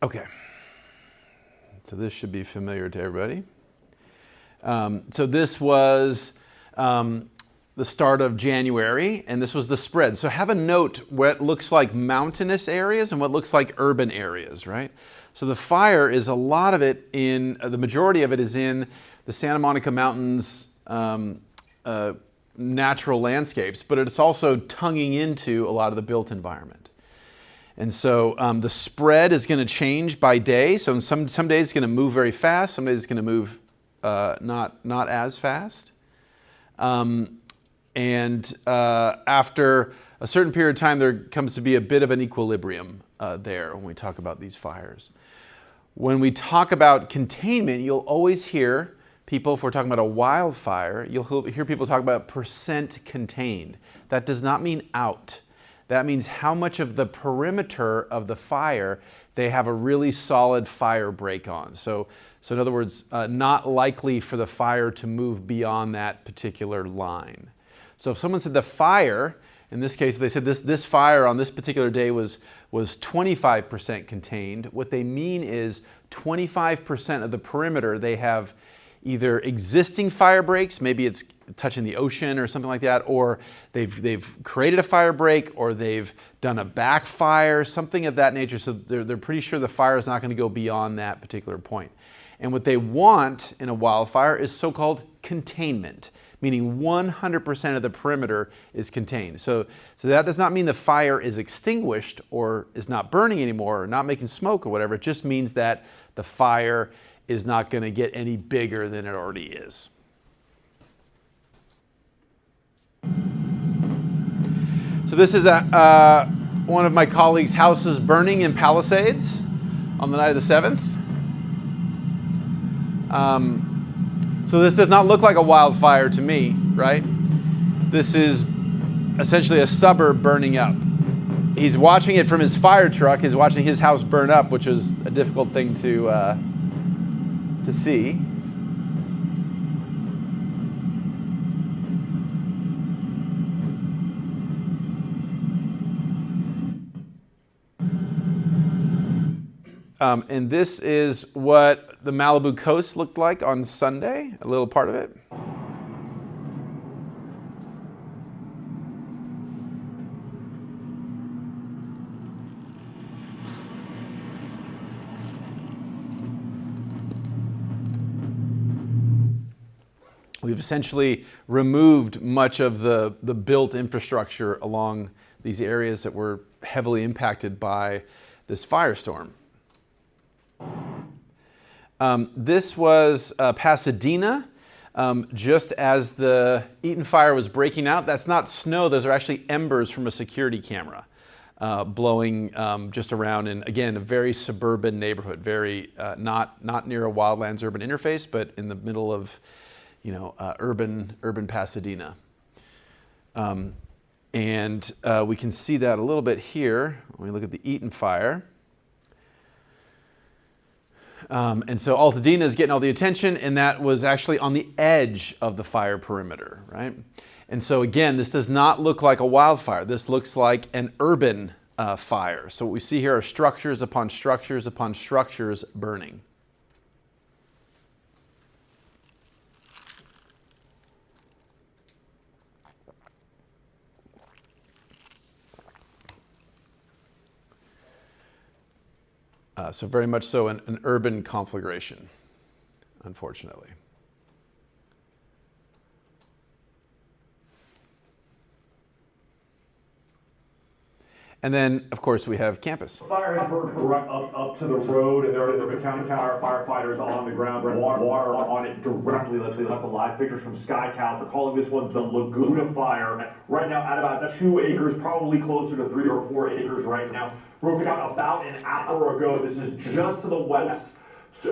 Okay, so this should be familiar to everybody. So this was the start of January, and this was the spread. So have a note what looks like mountainous areas and what looks like urban areas, right? So the fire is a lot of it the majority of it is in the Santa Monica Mountains natural landscapes, but it's also tonguing into a lot of the built environment. And so the spread is going to change by day. So some days it's going to move very fast. Some days it's going to move not as fast. After a certain period of time, there comes to be a bit of an equilibrium there when we talk about these fires. When we talk about containment, you'll always hear people, if we're talking about a wildfire, you'll hear people talk about percent contained. That does not mean out. That means how much of the perimeter of the fire they have a really solid fire break on. So in other words, not likely for the fire to move beyond that particular line. So if someone said the fire, in this case, they said this fire on this particular day was 25% contained, what they mean is 25% of the perimeter they have either existing fire breaks, maybe it's touching the ocean or something like that, or they've created a fire break, or they've done a backfire, something of that nature. So they're pretty sure the fire is not going to go beyond that particular point. And what they want in a wildfire is so-called containment, meaning 100% of the perimeter is contained. So that does not mean the fire is extinguished or is not burning anymore or not making smoke or whatever. It just means that the fire is not going to get any bigger than it already is. So this is one of my colleagues' houses burning in Palisades on the night of the 7th. So this does not look like a wildfire to me, right? This is essentially a suburb burning up. He's watching it from his fire truck. He's watching his house burn up, which is a difficult thing to see. And this is what the Malibu coast looked like on Sunday, a little part of it. We've essentially removed much of the built infrastructure along these areas that were heavily impacted by this firestorm. This was Pasadena, just as the Eaton fire was breaking out. That's not snow, those are actually embers from a security camera blowing just around in, again, a very suburban neighborhood, very not near a wildlands urban interface, but in the middle of urban Pasadena. We can see that a little bit here when we look at the Eaton fire. And so Altadena is getting all the attention, and that was actually on the edge of the fire perimeter, right? And so again, this does not look like a wildfire. This looks like an urban fire. So what we see here are structures upon structures upon structures burning. So very much so an urban conflagration, unfortunately. And then, of course, we have campus. The fire has burned right up to the road, and there have been counter firefighters on the ground, water on it directly. Let's see, lots of live pictures from SkyCal. They're calling this one the Laguna Fire. Right now, at about 2 acres, probably closer to 3 or 4 acres right now. Broke out about an hour ago. This is just to the west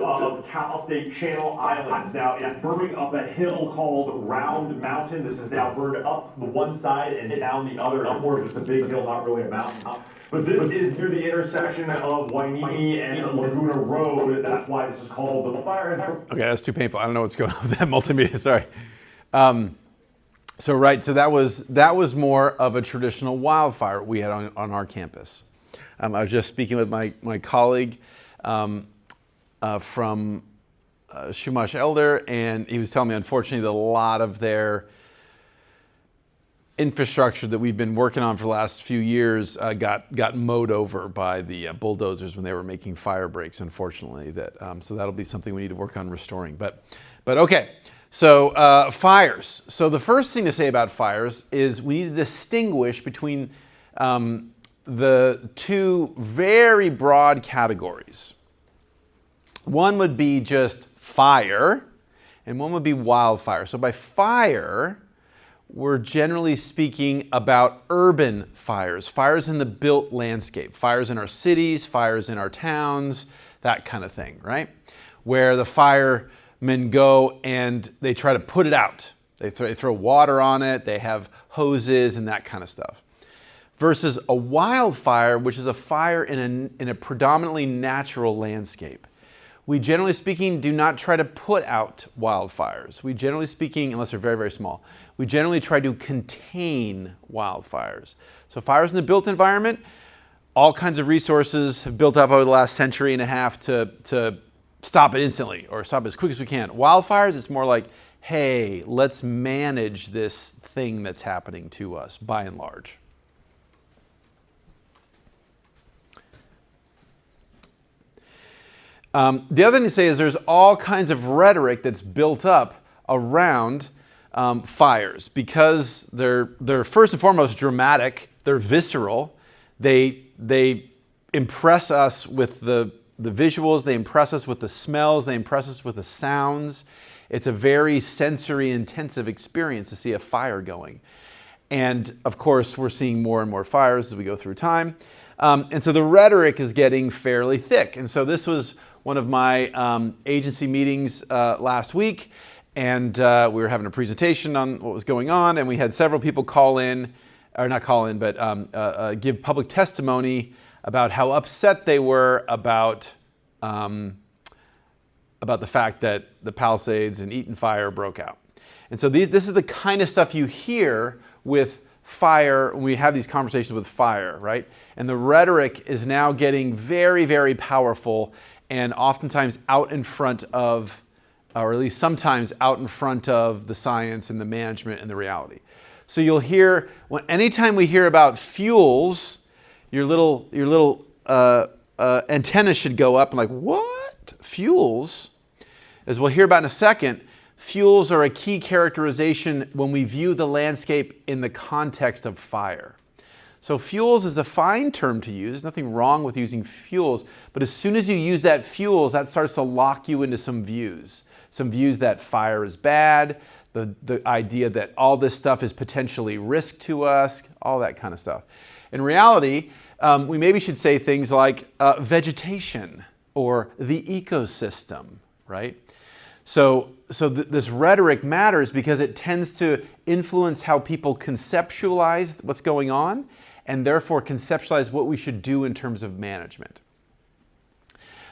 of Cal State Channel Islands. Now, it's burning up a hill called Round Mountain. This is now burned up the one side and down the other. More of just a big hill, not really a mountain. But this is near the intersection of Wainini and Laguna Road. That's why this is called the fire. Okay, that's too painful. I don't know what's going on with that multimedia. Sorry. So that was more of a traditional wildfire we had on our campus. I was just speaking with my colleague from Shumash Elder, and he was telling me, unfortunately, that a lot of their infrastructure that we've been working on for the last few years got mowed over by the bulldozers when they were making fire breaks, unfortunately. So that'll be something we need to work on restoring. But okay, so fires. So the first thing to say about fires is we need to distinguish between the two very broad categories. One would be just fire, and one would be wildfire. So by fire, we're generally speaking about urban fires, fires in the built landscape, fires in our cities, fires in our towns, that kind of thing, right? Where the firemen go and they try to put it out. They throw water on it, they have hoses and that kind of stuff. Versus a wildfire, which is a fire in a predominantly natural landscape. We generally speaking do not try to put out wildfires. We generally speaking, unless they're very, very small, we generally try to contain wildfires. So fires in the built environment, all kinds of resources have built up over the last century and a half to stop it instantly or stop it as quick as we can. Wildfires, it's more like, hey, let's manage this thing that's happening to us by and large. The other thing to say is there's all kinds of rhetoric that's built up around fires because they're first and foremost dramatic, they're visceral, they impress us with the visuals, they impress us with the smells, they impress us with the sounds. It's a very sensory intensive experience to see a fire going. And of course, we're seeing more and more fires as we go through time. And so the rhetoric is getting fairly thick. And so this was one of my agency meetings last week, and we were having a presentation on what was going on, and we had several people call in, or not call in, but give public testimony about how upset they were about the fact that the Palisades and Eaton fire broke out. And so this is the kind of stuff you hear with fire when we have these conversations with fire, right? And the rhetoric is now getting very, very powerful and oftentimes out in front of, or at least sometimes out in front of the science and the management and the reality. So you'll hear, anytime we hear about fuels, your little antenna should go up and like, what? Fuels? As we'll hear about in a second, fuels are a key characterization when we view the landscape in the context of fire. So fuels is a fine term to use. There's nothing wrong with using fuels, but as soon as you use that fuels, that starts to lock you into some views. Some views that fire is bad, the idea that all this stuff is potentially risk to us, all that kind of stuff. In reality, we maybe should say things like vegetation or the ecosystem, right? So this rhetoric matters because it tends to influence how people conceptualize what's going on and therefore conceptualize what we should do in terms of management.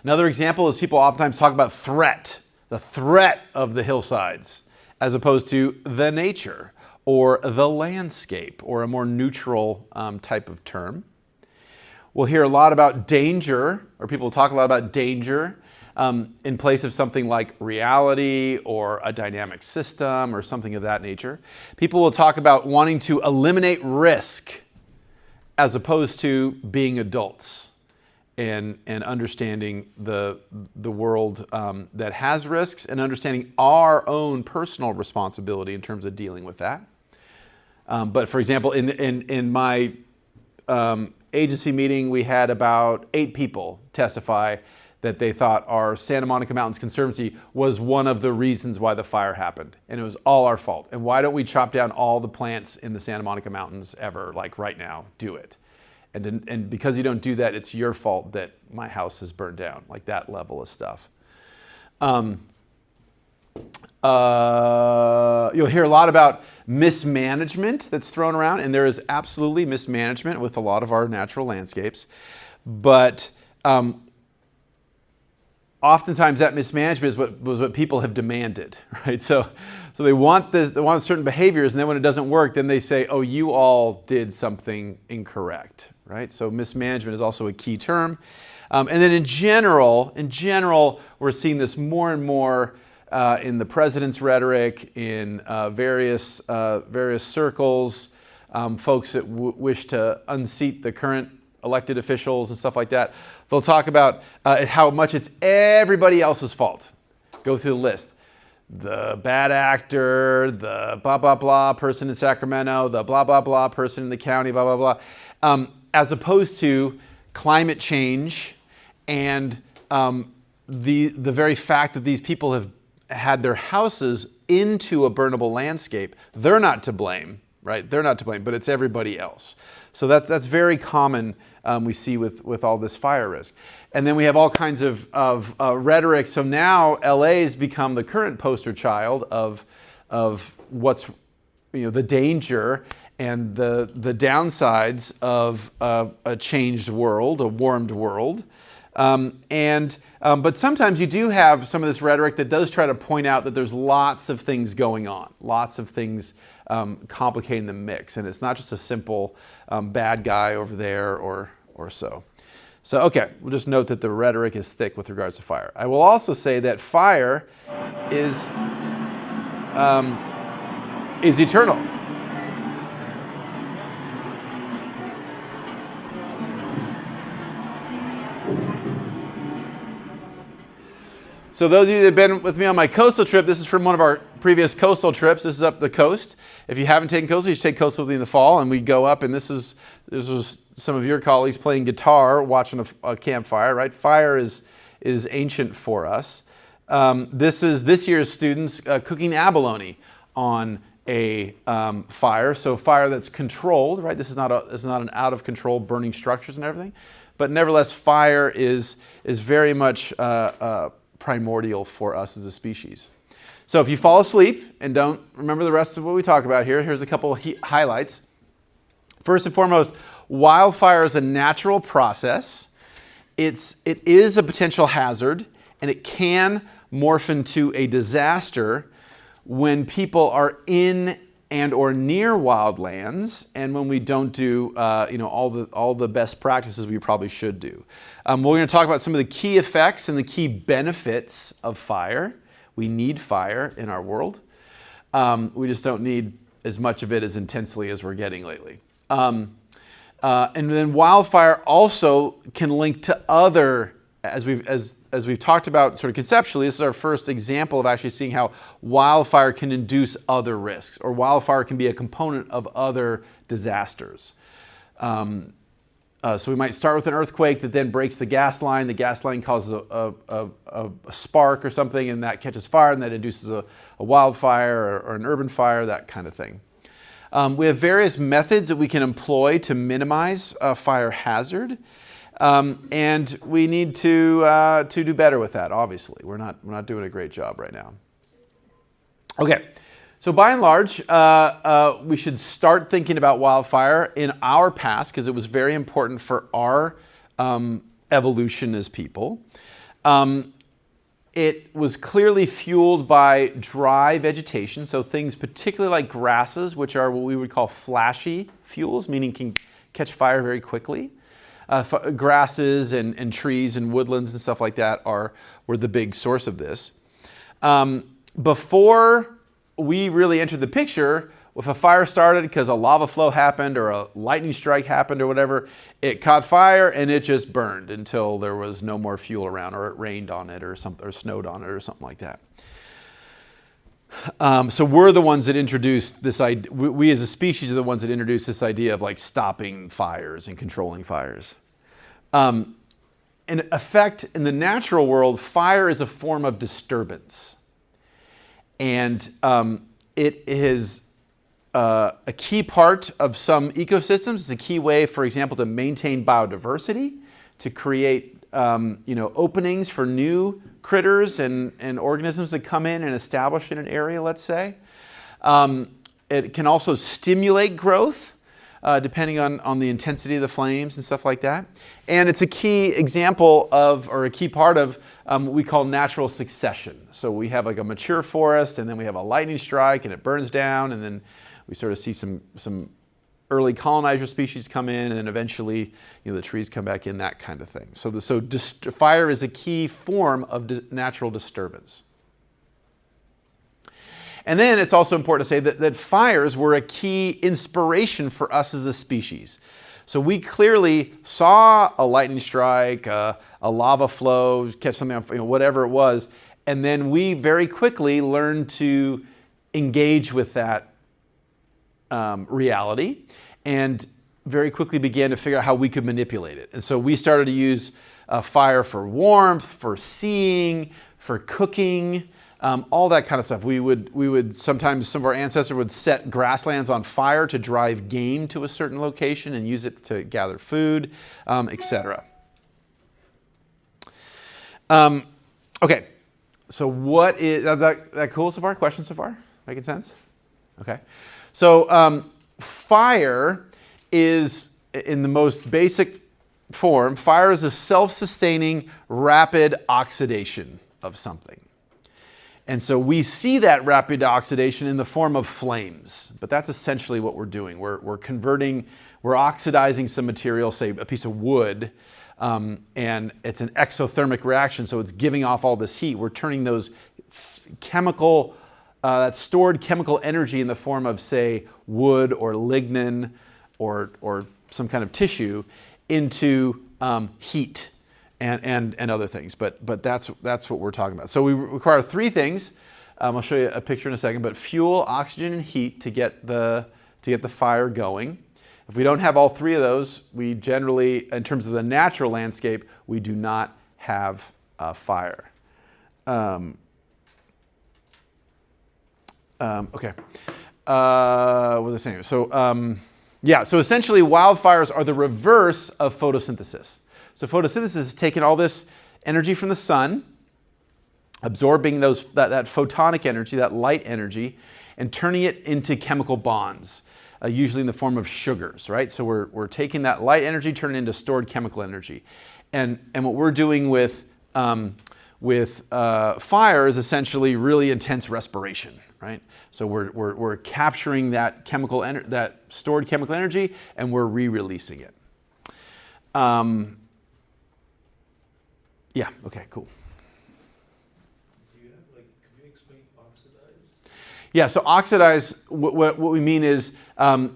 Another example is people oftentimes talk about threat, the threat of the hillsides, as opposed to the nature or the landscape, or a more neutral type of term. We'll hear a lot about danger, or people talk a lot about danger in place of something like reality or a dynamic system or something of that nature. People will talk about wanting to eliminate risk as opposed to being adults and understanding the world that has risks and understanding our own personal responsibility in terms of dealing with that. But for example, in my agency meeting, we had about 8 people testify that they thought our Santa Monica Mountains Conservancy was one of the reasons why the fire happened. And it was all our fault. And why don't we chop down all the plants in the Santa Monica Mountains ever, like right now? Do it. And because you don't do that, it's your fault that my house has burned down, like that level of stuff. You'll hear a lot about mismanagement that's thrown around, and there is absolutely mismanagement with a lot of our natural landscapes. But oftentimes that mismanagement was what people have demanded, right? So they want certain behaviors, and then when it doesn't work, then they say, oh, you all did something incorrect, right? So mismanagement is also a key term. And then in general, we're seeing this more and more in the president's rhetoric, in various circles, folks that wish to unseat the current elected officials and stuff like that. They'll talk about how much it's everybody else's fault. Go through the list. The bad actor, the blah, blah, blah person in Sacramento, the blah, blah, blah person in the county, blah, blah, blah. As opposed to climate change and the very fact that these people have had their houses into a burnable landscape. They're not to blame, right? They're not to blame, but it's everybody else. So that's very common we see with all this fire risk. And then we have all kinds of rhetoric. So now LA's become the current poster child of what's, the danger and the downsides of a changed world, a warmed world. But sometimes you do have some of this rhetoric that does try to point out that there's lots of things going on, lots of things complicating the mix. And it's not just a simple bad guy over there or so. So, okay, we'll just note that the rhetoric is thick with regards to fire. I will also say that fire is eternal. So those of you that have been with me on my coastal trip, this is from one of our previous coastal trips. This is up the coast. If you haven't taken coastal, you should take coastal with me in the fall, and we go up, and this was some of your colleagues playing guitar, watching a campfire, right? Fire is ancient for us. This is this year's students cooking abalone on a fire. So fire that's controlled, right? This is not an out of control burning structures and everything, but nevertheless, fire is very much primordial for us as a species. So if you fall asleep and don't remember the rest of what we talk about here, here's a couple of highlights. First and foremost, wildfire is a natural process. It is a potential hazard, and it can morph into a disaster when people are in and or near wildlands, and when we don't do all the best practices we probably should do. We're going to talk about some of the key effects and the key benefits of fire. We need fire in our world. We just don't need as much of it as intensely as we're getting lately. And then wildfire also can link to other, as we've talked about sort of conceptually, this is our first example of actually seeing how wildfire can induce other risks, or wildfire can be a component of other disasters. So we might start with an earthquake that then breaks the gas line. The gas line causes a spark or something, and that catches fire, and that induces a wildfire or an urban fire, that kind of thing. We have various methods that we can employ to minimize fire hazard. And we need to do better with that, obviously. We're not doing a great job right now. Okay, so by and large, we should start thinking about wildfire in our past, because it was very important for our evolution as people. It was clearly fueled by dry vegetation, so things particularly like grasses, which are what we would call flashy fuels, meaning can catch fire very quickly. Grasses and trees and woodlands and stuff like that were the big source of this. Before we really entered the picture, if a fire started because a lava flow happened or a lightning strike happened or whatever, it caught fire and it just burned until there was no more fuel around, or it rained on it or something, or snowed on it or something like that. So we're the ones that introduced this idea. We as a species are the ones that introduced this idea of like stopping fires and controlling fires. In effect, in the natural world, fire is a form of disturbance. And it is a key part of some ecosystems. It's a key way, for example, to maintain biodiversity, to create openings for new critters and organisms that come in and establish in an area, let's say. It can also stimulate growth, depending on the intensity of the flames and stuff like that. And it's a key example of, or a key part of what we call natural succession. So we have like a mature forest, and then we have a lightning strike and it burns down, and then we sort of see some early colonizer species come in, and then eventually, the trees come back in, that kind of thing. So fire is a key form of natural disturbance. And then it's also important to say that fires were a key inspiration for us as a species. So we clearly saw a lightning strike, a lava flow, catch something on, whatever it was, and then we very quickly learned to engage with that reality, and very quickly began to figure out how we could manipulate it. And so we started to use fire for warmth, for seeing, for cooking, all that kind of stuff. We would sometimes, some of our ancestors would set grasslands on fire to drive game to a certain location and use it to gather food, etc. Okay, so what is that cool so far? Questions so far? Making sense? Okay. So fire is, in the most basic form, fire is a self-sustaining rapid oxidation of something. And so we see that rapid oxidation in the form of flames, but that's essentially what we're doing. We're oxidizing some material, say a piece of wood, and it's an exothermic reaction, so it's giving off all this heat. We're turning those that stored chemical energy in the form of, say, wood or lignin or some kind of tissue into heat and other things. But that's what we're talking about. So we require three things. I'll show you a picture in a second. But fuel, oxygen, and heat to get the fire going. If we don't have all three of those, we generally, in terms of the natural landscape, we do not have fire. Okay. What was I saying? So essentially wildfires are the reverse of photosynthesis. So photosynthesis is taking all this energy from the sun, absorbing that photonic energy, that light energy, and turning it into chemical bonds, usually in the form of sugars, right? So we're taking that light energy, turning it into stored chemical energy. And what we're doing with fire is essentially really intense respiration, right? So we're capturing that that stored chemical energy, and we're re-releasing it. Yeah. Okay. Cool. Could you explain oxidize? Yeah. So oxidize. What we mean is,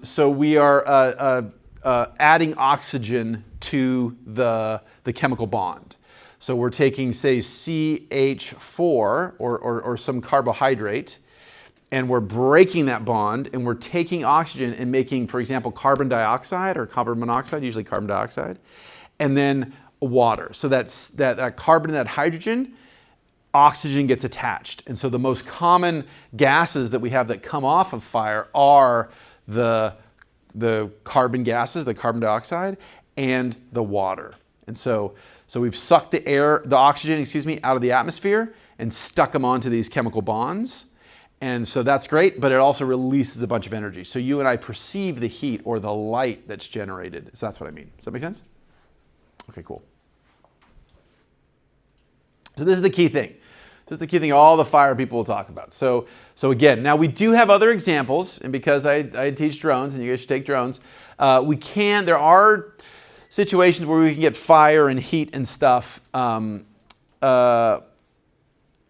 so we are adding oxygen to the chemical bond. So we're taking, say, CH4 or some carbohydrate, and we're breaking that bond, and we're taking oxygen and making, for example, carbon dioxide or carbon monoxide, usually carbon dioxide, and then water. So that carbon and that hydrogen, oxygen gets attached. And so the most common gases that we have that come off of fire are the carbon gases, the carbon dioxide, and the water. And so we've sucked the oxygen, out of the atmosphere and stuck them onto these chemical bonds. And so that's great, but it also releases a bunch of energy. So you and I perceive the heat or the light that's generated. So that's what I mean. Does that make sense? Okay, cool. So this is the key thing. This is the key thing all the fire people will talk about. So again, now we do have other examples, and because I teach drones, and you guys should take drones, there are situations where we can get fire and heat and stuff in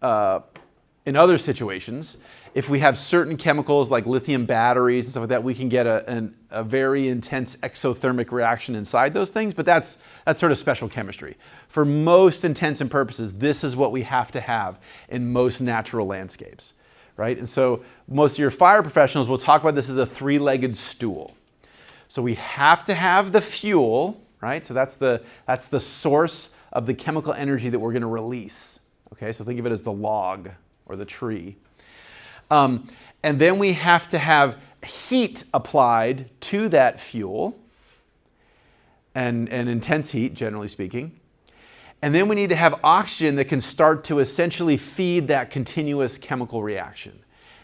other situations. If we have certain chemicals like lithium batteries and stuff like that, we can get a very intense exothermic reaction inside those things, but that's sort of special chemistry. For most intents and purposes, this is what we have to have in most natural landscapes, right? And so most of your fire professionals will talk about this as a three-legged stool. So we have to have the fuel, right? So that's the source of the chemical energy that we're going to release. Okay, so think of it as the log or the tree. And then we have to have heat applied to that fuel, and intense heat, generally speaking. And then we need to have oxygen that can start to essentially feed that continuous chemical reaction.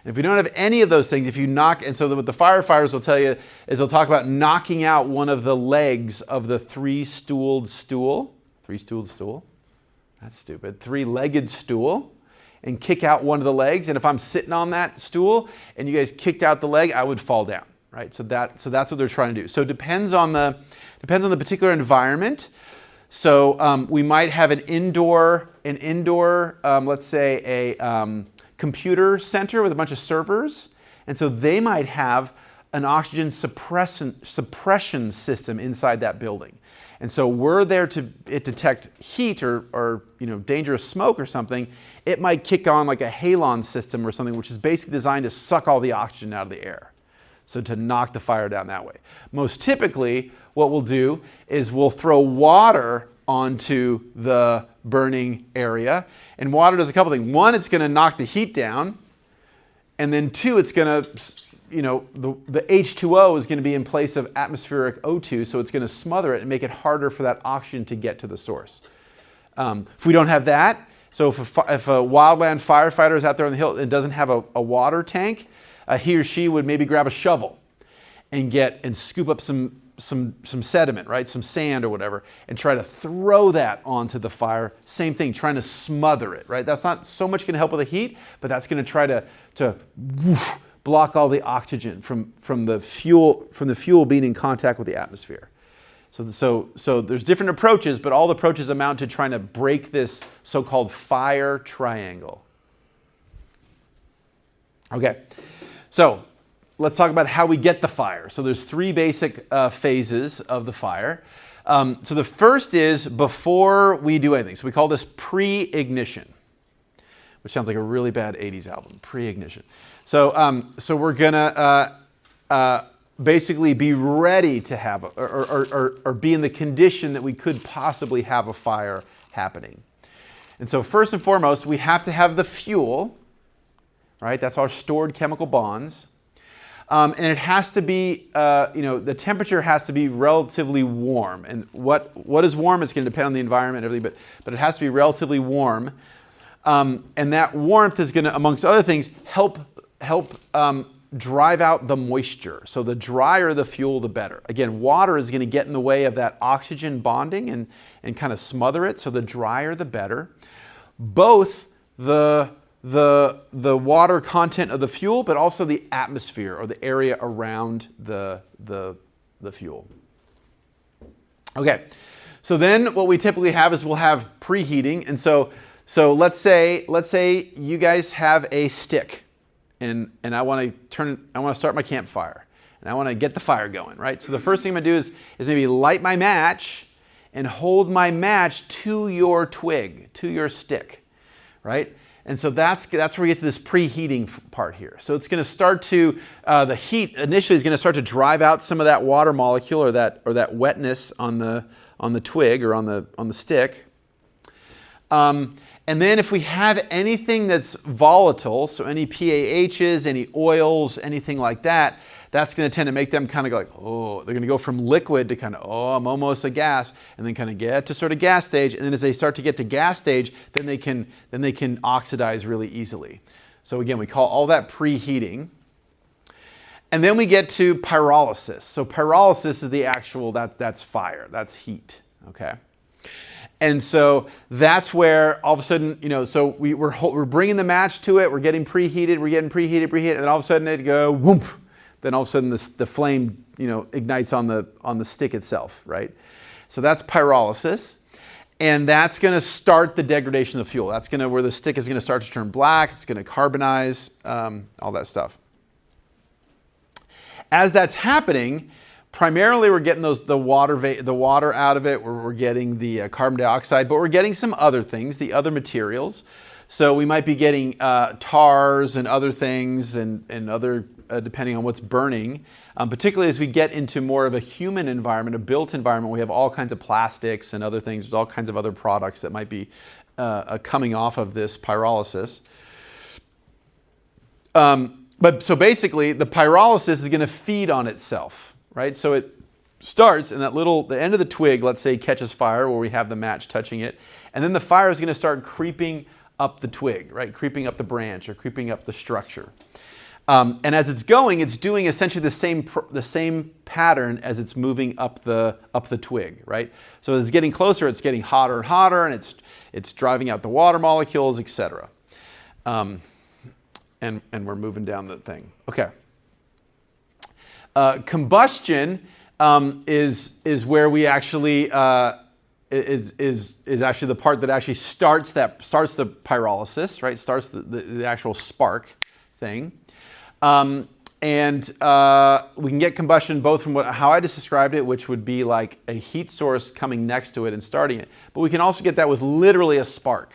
And if we don't have any of those things, and so what the firefighters will tell you is they'll talk about knocking out one of the legs of the three-stooled stool. Three-stooled stool? That's stupid. Three-legged stool. And kick out one of the legs. And if I'm sitting on that stool and you guys kicked out the leg, I would fall down. right? So that's what they're trying to do. So it depends on the particular environment. So we might have an indoor, let's say a computer center with a bunch of servers, and so they might have an oxygen suppression system inside that building. And so were there to detect heat or dangerous smoke or something, it might kick on like a halon system or something, which is basically designed to suck all the oxygen out of the air. So to knock the fire down that way. Most typically, what we'll do is we'll throw water onto the burning area. And water does a couple things. One, it's going to knock the heat down. And then two, it's going to, the H2O is going to be in place of atmospheric O2, so it's going to smother it and make it harder for that oxygen to get to the source. If we don't have that, so if a wildland firefighter is out there on the hill and doesn't have a water tank, he or she would maybe grab a shovel and scoop up some sediment, right? Some sand or whatever, and try to throw that onto the fire. Same thing, trying to smother it, right? That's not so much going to help with the heat, but that's going to try to block all the oxygen from the fuel being in contact with the atmosphere. So there's different approaches, but all the approaches amount to trying to break this so-called fire triangle. Okay, so let's talk about how we get the fire. So there's three basic phases of the fire. So the first is before we do anything. So we call this pre-ignition, which sounds like a really bad 80s album, pre-ignition. So we're gonna basically be ready to have or be in the condition that we could possibly have a fire happening. And so first and foremost, we have to have the fuel, right? That's our stored chemical bonds. And it has to be, the temperature has to be relatively warm. And what is warm is going to depend on the environment and everything, but it has to be relatively warm. And that warmth is going to, amongst other things, help drive out the moisture. So the drier the fuel, the better. Again, water is going to get in the way of that oxygen bonding and kind of smother it. So the drier, the better. Both the water content of the fuel, but also the atmosphere or the area around the fuel. Okay, so then what we typically have is we'll have preheating. And so let's say you guys have a stick and I want to start my campfire and I want to get the fire going, right? So the first thing I'm going to do is maybe light my match and hold my match to your twig, to your stick, right? And so that's where we get to this preheating part here. So it's going to start to, the heat initially is going to start to drive out some of that water molecule or that wetness on the twig or on the stick. And then if we have anything that's volatile, so any PAHs, any oils, anything like that, that's going to tend to make them kind of go like, oh, they're going to go from liquid to kind of, oh, I'm almost a gas, and then kind of get to sort of gas stage. And then as they start to get to gas stage, then they can oxidize really easily. So again, we call all that preheating. And then we get to pyrolysis. So pyrolysis is the actual, that's fire, that's heat, okay? And so that's where all of a sudden, so we're bringing the match to it, we're getting preheated, and then all of a sudden it go whoop. Then all of a sudden the flame, ignites on the stick itself, right? So that's pyrolysis, and that's going to start the degradation of the fuel. That's where the stick is going to start to turn black. It's going to carbonize, all that stuff. As that's happening, primarily we're getting the water out of it. We're getting the carbon dioxide, but we're getting some other things, the other materials. So we might be getting tars and other things and other, depending on what's burning, particularly as we get into more of a human environment, a built environment, we have all kinds of plastics and other things. There's all kinds of other products that might be coming off of this pyrolysis. But so basically, the pyrolysis is going to feed on itself, right? So it starts, and the end of the twig, let's say, catches fire where we have the match touching it, and then the fire is going to start creeping up the twig, right? Creeping up the branch or creeping up the structure. And as it's going, it's doing essentially the same pattern as it's moving up the twig, right? So as it's getting closer, it's getting hotter and hotter, and it's driving out the water molecules, etc. And we're moving down the thing. Okay. Combustion is where we actually is actually the part that actually starts the pyrolysis, right? Starts the actual spark thing. And we can get combustion both from how I just described it, which would be like a heat source coming next to it and starting it. But we can also get that with literally a spark.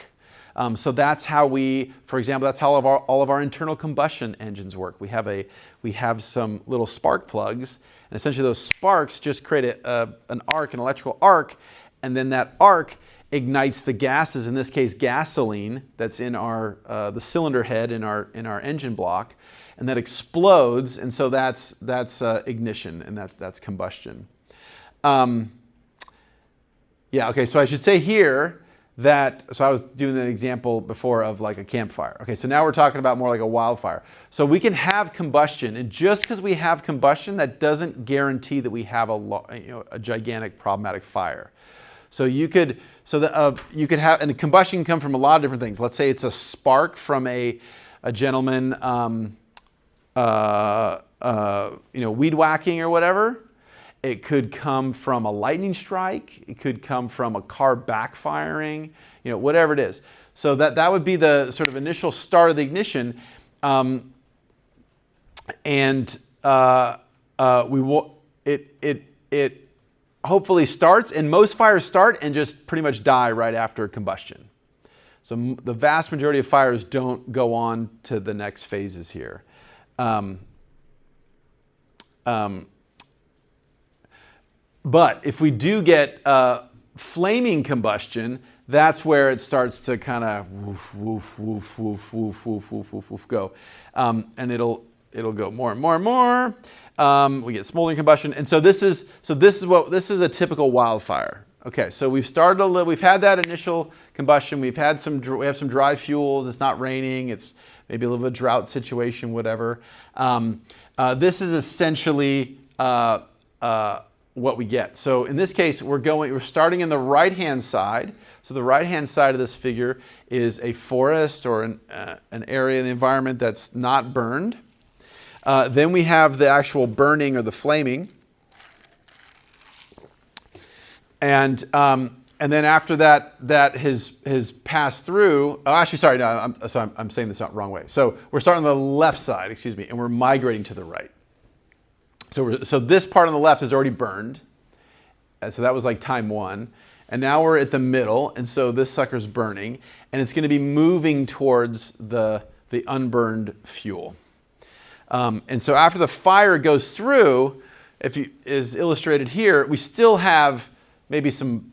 So that's how for example, that's how all of our internal combustion engines work. We have some little spark plugs, and essentially those sparks just create an arc, an electrical arc, and then that arc ignites the gases, in this case gasoline, that's in the cylinder head in our engine block, and that explodes, and so that's ignition, and that's combustion. Yeah, okay, so I should say here so I was doing an example before of like a campfire. Okay, so now we're talking about more like a wildfire. So we can have combustion, and just because we have combustion, that doesn't guarantee that we have a gigantic problematic fire. So you could have, and combustion can come from a lot of different things. Let's say it's a spark from a gentleman, weed whacking or whatever. It could come from a lightning strike. It could come from a car backfiring, whatever it is. So that would be the sort of initial start of the ignition. It hopefully starts, and most fires start and just pretty much die right after combustion. So the vast majority of fires don't go on to the next phases here. But if we do get flaming combustion, that's where it starts to kind of woof, woof, woof, woof, woof, woof, woof, woof, woof, go. And it'll go more and more and more. We get smoldering combustion. And so this is a typical wildfire. Okay, so we've had that initial combustion. We have some dry fuels. It's not raining. It's maybe a little bit of a drought situation, whatever. This is essentially what we get. So in this case, we're starting in the right-hand side. So the right-hand side of this figure is a forest or an area in the environment that's not burned. Then we have the actual burning or the flaming. And then after that has passed through. Oh, actually, sorry, no, I'm saying this the wrong way. So we're starting on the left side, excuse me, and we're migrating to the right. So this part on the left is already burned. And so that was like time one. And now we're at the middle, and so this sucker's burning, and it's going to be moving towards the unburned fuel. And so after the fire goes through, is illustrated here, we still have maybe some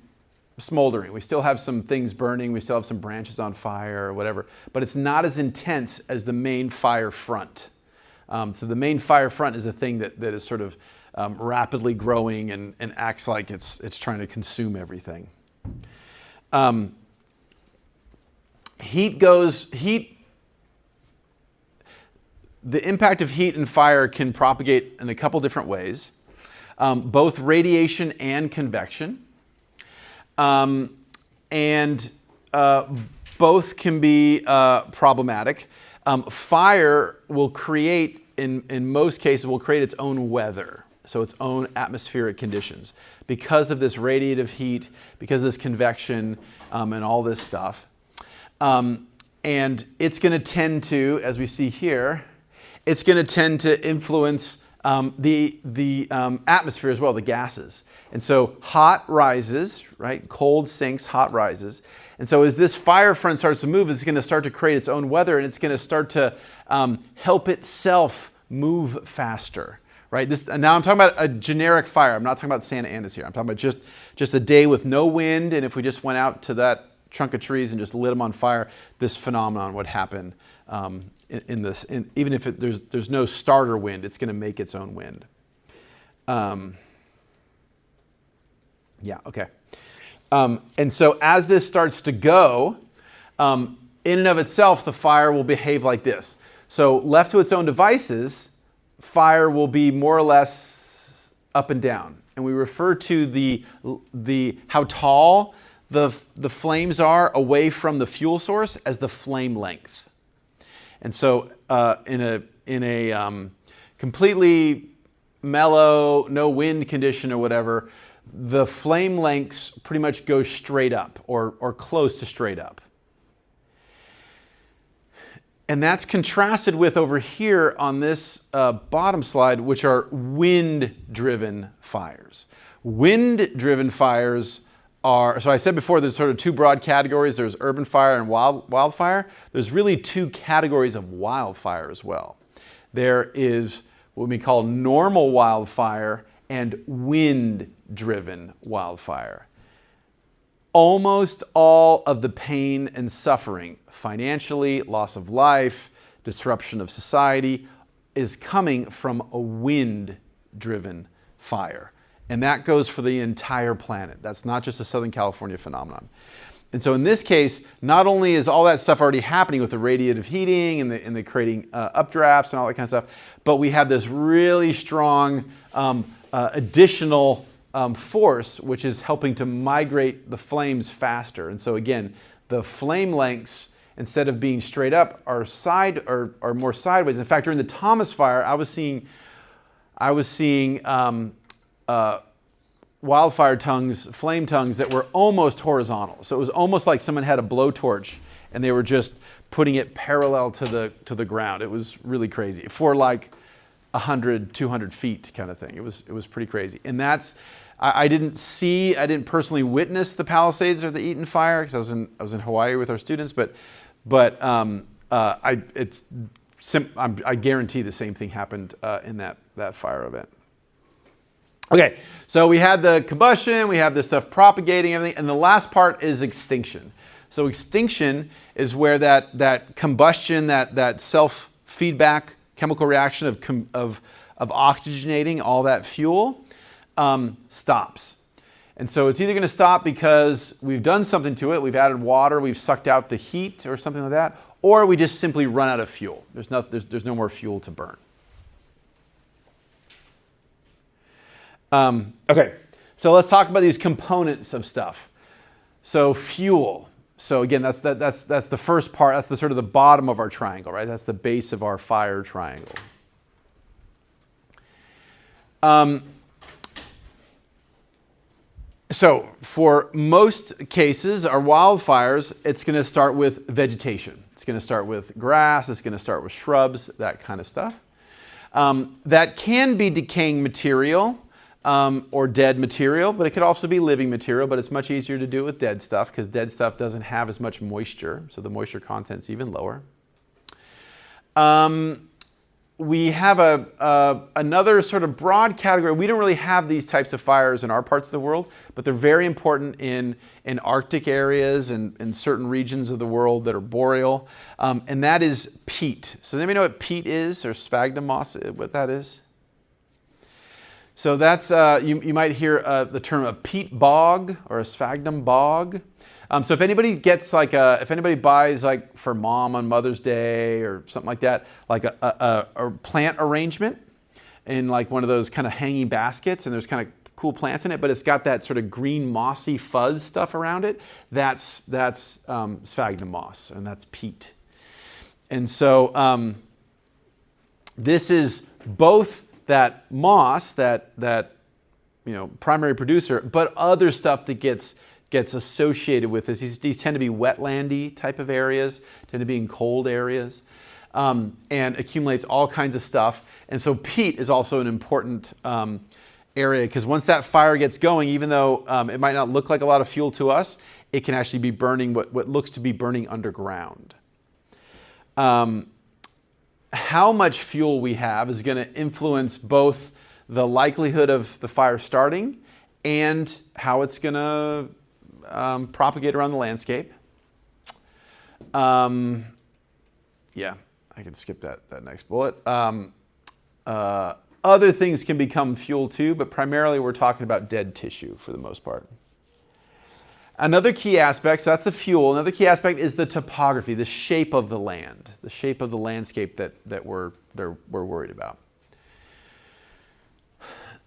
smoldering. We still have some things burning. We still have some branches on fire or whatever. But it's not as intense as the main fire front. So the main fire front is a thing that is sort of rapidly growing and acts like it's trying to consume everything. The impact of heat and fire can propagate in a couple different ways, both radiation and convection. And both can be problematic. Fire will create, in most cases, will create its own weather, so its own atmospheric conditions, because of this radiative heat, because of this convection, and all this stuff. And it's going to tend to, as we see here, it's going to tend to influence the atmosphere as well, the gases. And so hot rises, right? Cold sinks, hot rises. And so as this fire front starts to move, it's going to start to create its own weather, and it's going to start to help itself move faster, right? Now I'm talking about a generic fire. I'm not talking about Santa Ana's here. I'm talking about just a day with no wind, and if we just went out to that trunk of trees and just lit them on fire, this phenomenon would happen. Even if there's no starter wind, it's going to make its own wind. Yeah, okay. And so as this starts to go, in and of itself, the fire will behave like this. So left to its own devices, fire will be more or less up and down. And we refer to how tall the flames are away from the fuel source as the flame length. And so in a completely mellow, no wind condition or whatever, the flame lengths pretty much go straight up or close to straight up. And that's contrasted with over here on this bottom slide, which are wind-driven fires. Wind-driven fires are, so I said before, there's sort of two broad categories. There's urban fire and wildfire. There's really two categories of wildfire as well. There is what we call normal wildfire and wind-driven wildfire. Almost all of the pain and suffering, financially, loss of life, disruption of society, is coming from a wind-driven fire. And that goes for the entire planet. That's not just a Southern California phenomenon. And so in this case, not only is all that stuff already happening with the radiative heating and the creating updrafts and all that kind of stuff, but we have this really strong additional force, which is helping to migrate the flames faster. And so again, the flame lengths, instead of being straight up, are more sideways. In fact, during the Thomas fire, I was seeing wildfire tongues, flame tongues that were almost horizontal. So it was almost like someone had a blowtorch and they were just putting it parallel to the ground. It was really crazy for like 100, 200 feet kind of thing. It was pretty crazy. And that's, I didn't personally witness the Palisades or the Eaton fire because I was in Hawaii with our students, but I guarantee the same thing happened in that fire event. Okay, so we had the combustion, we have this stuff propagating everything, and the last part is extinction. So extinction is where that combustion, that self-feedback chemical reaction of oxygenating all that fuel stops. And so it's either going to stop because we've done something to it, we've added water, we've sucked out the heat or something like that, or we just simply run out of fuel. There's no more fuel to burn. Okay, so let's talk about these components of stuff. So fuel. So again, that's the first part. That's the sort of the bottom of our triangle, right? That's the base of our fire triangle. So for most cases, our wildfires, it's going to start with vegetation. It's going to start with grass. It's going to start with shrubs, that kind of stuff. That can be decaying material. Or dead material, but it could also be living material, but it's much easier to do with dead stuff because dead stuff doesn't have as much moisture, so the moisture content's even lower. We have another sort of broad category. We don't really have these types of fires in our parts of the world, but they're very important in Arctic areas and in certain regions of the world that are boreal, and that is peat. So does anybody know what peat is, or sphagnum moss, what that is? So that's, you might hear the term a peat bog or a sphagnum bog. So if anybody gets if anybody buys for mom on Mother's Day or something like that, like a plant arrangement in one of those kind of hanging baskets, and there's kind of cool plants in it, but it's got that sort of green mossy fuzz stuff around it, that's sphagnum moss, and that's peat. And so this is both that moss, that primary producer, but other stuff that gets associated with this. These tend to be wetlandy type of areas, tend to be in cold areas, and accumulates all kinds of stuff. And so peat is also an important area because once that fire gets going, even though it might not look like a lot of fuel to us, it can actually be burning what looks to be burning underground. How much fuel we have is going to influence both the likelihood of the fire starting and how it's going to propagate around the landscape. Yeah, I can skip that next bullet. Other things can become fuel too, but primarily we're talking about dead tissue for the most part. Another key aspect, so that's the fuel. Another key aspect is the topography, the shape of the land, the shape of the landscape that we're worried about.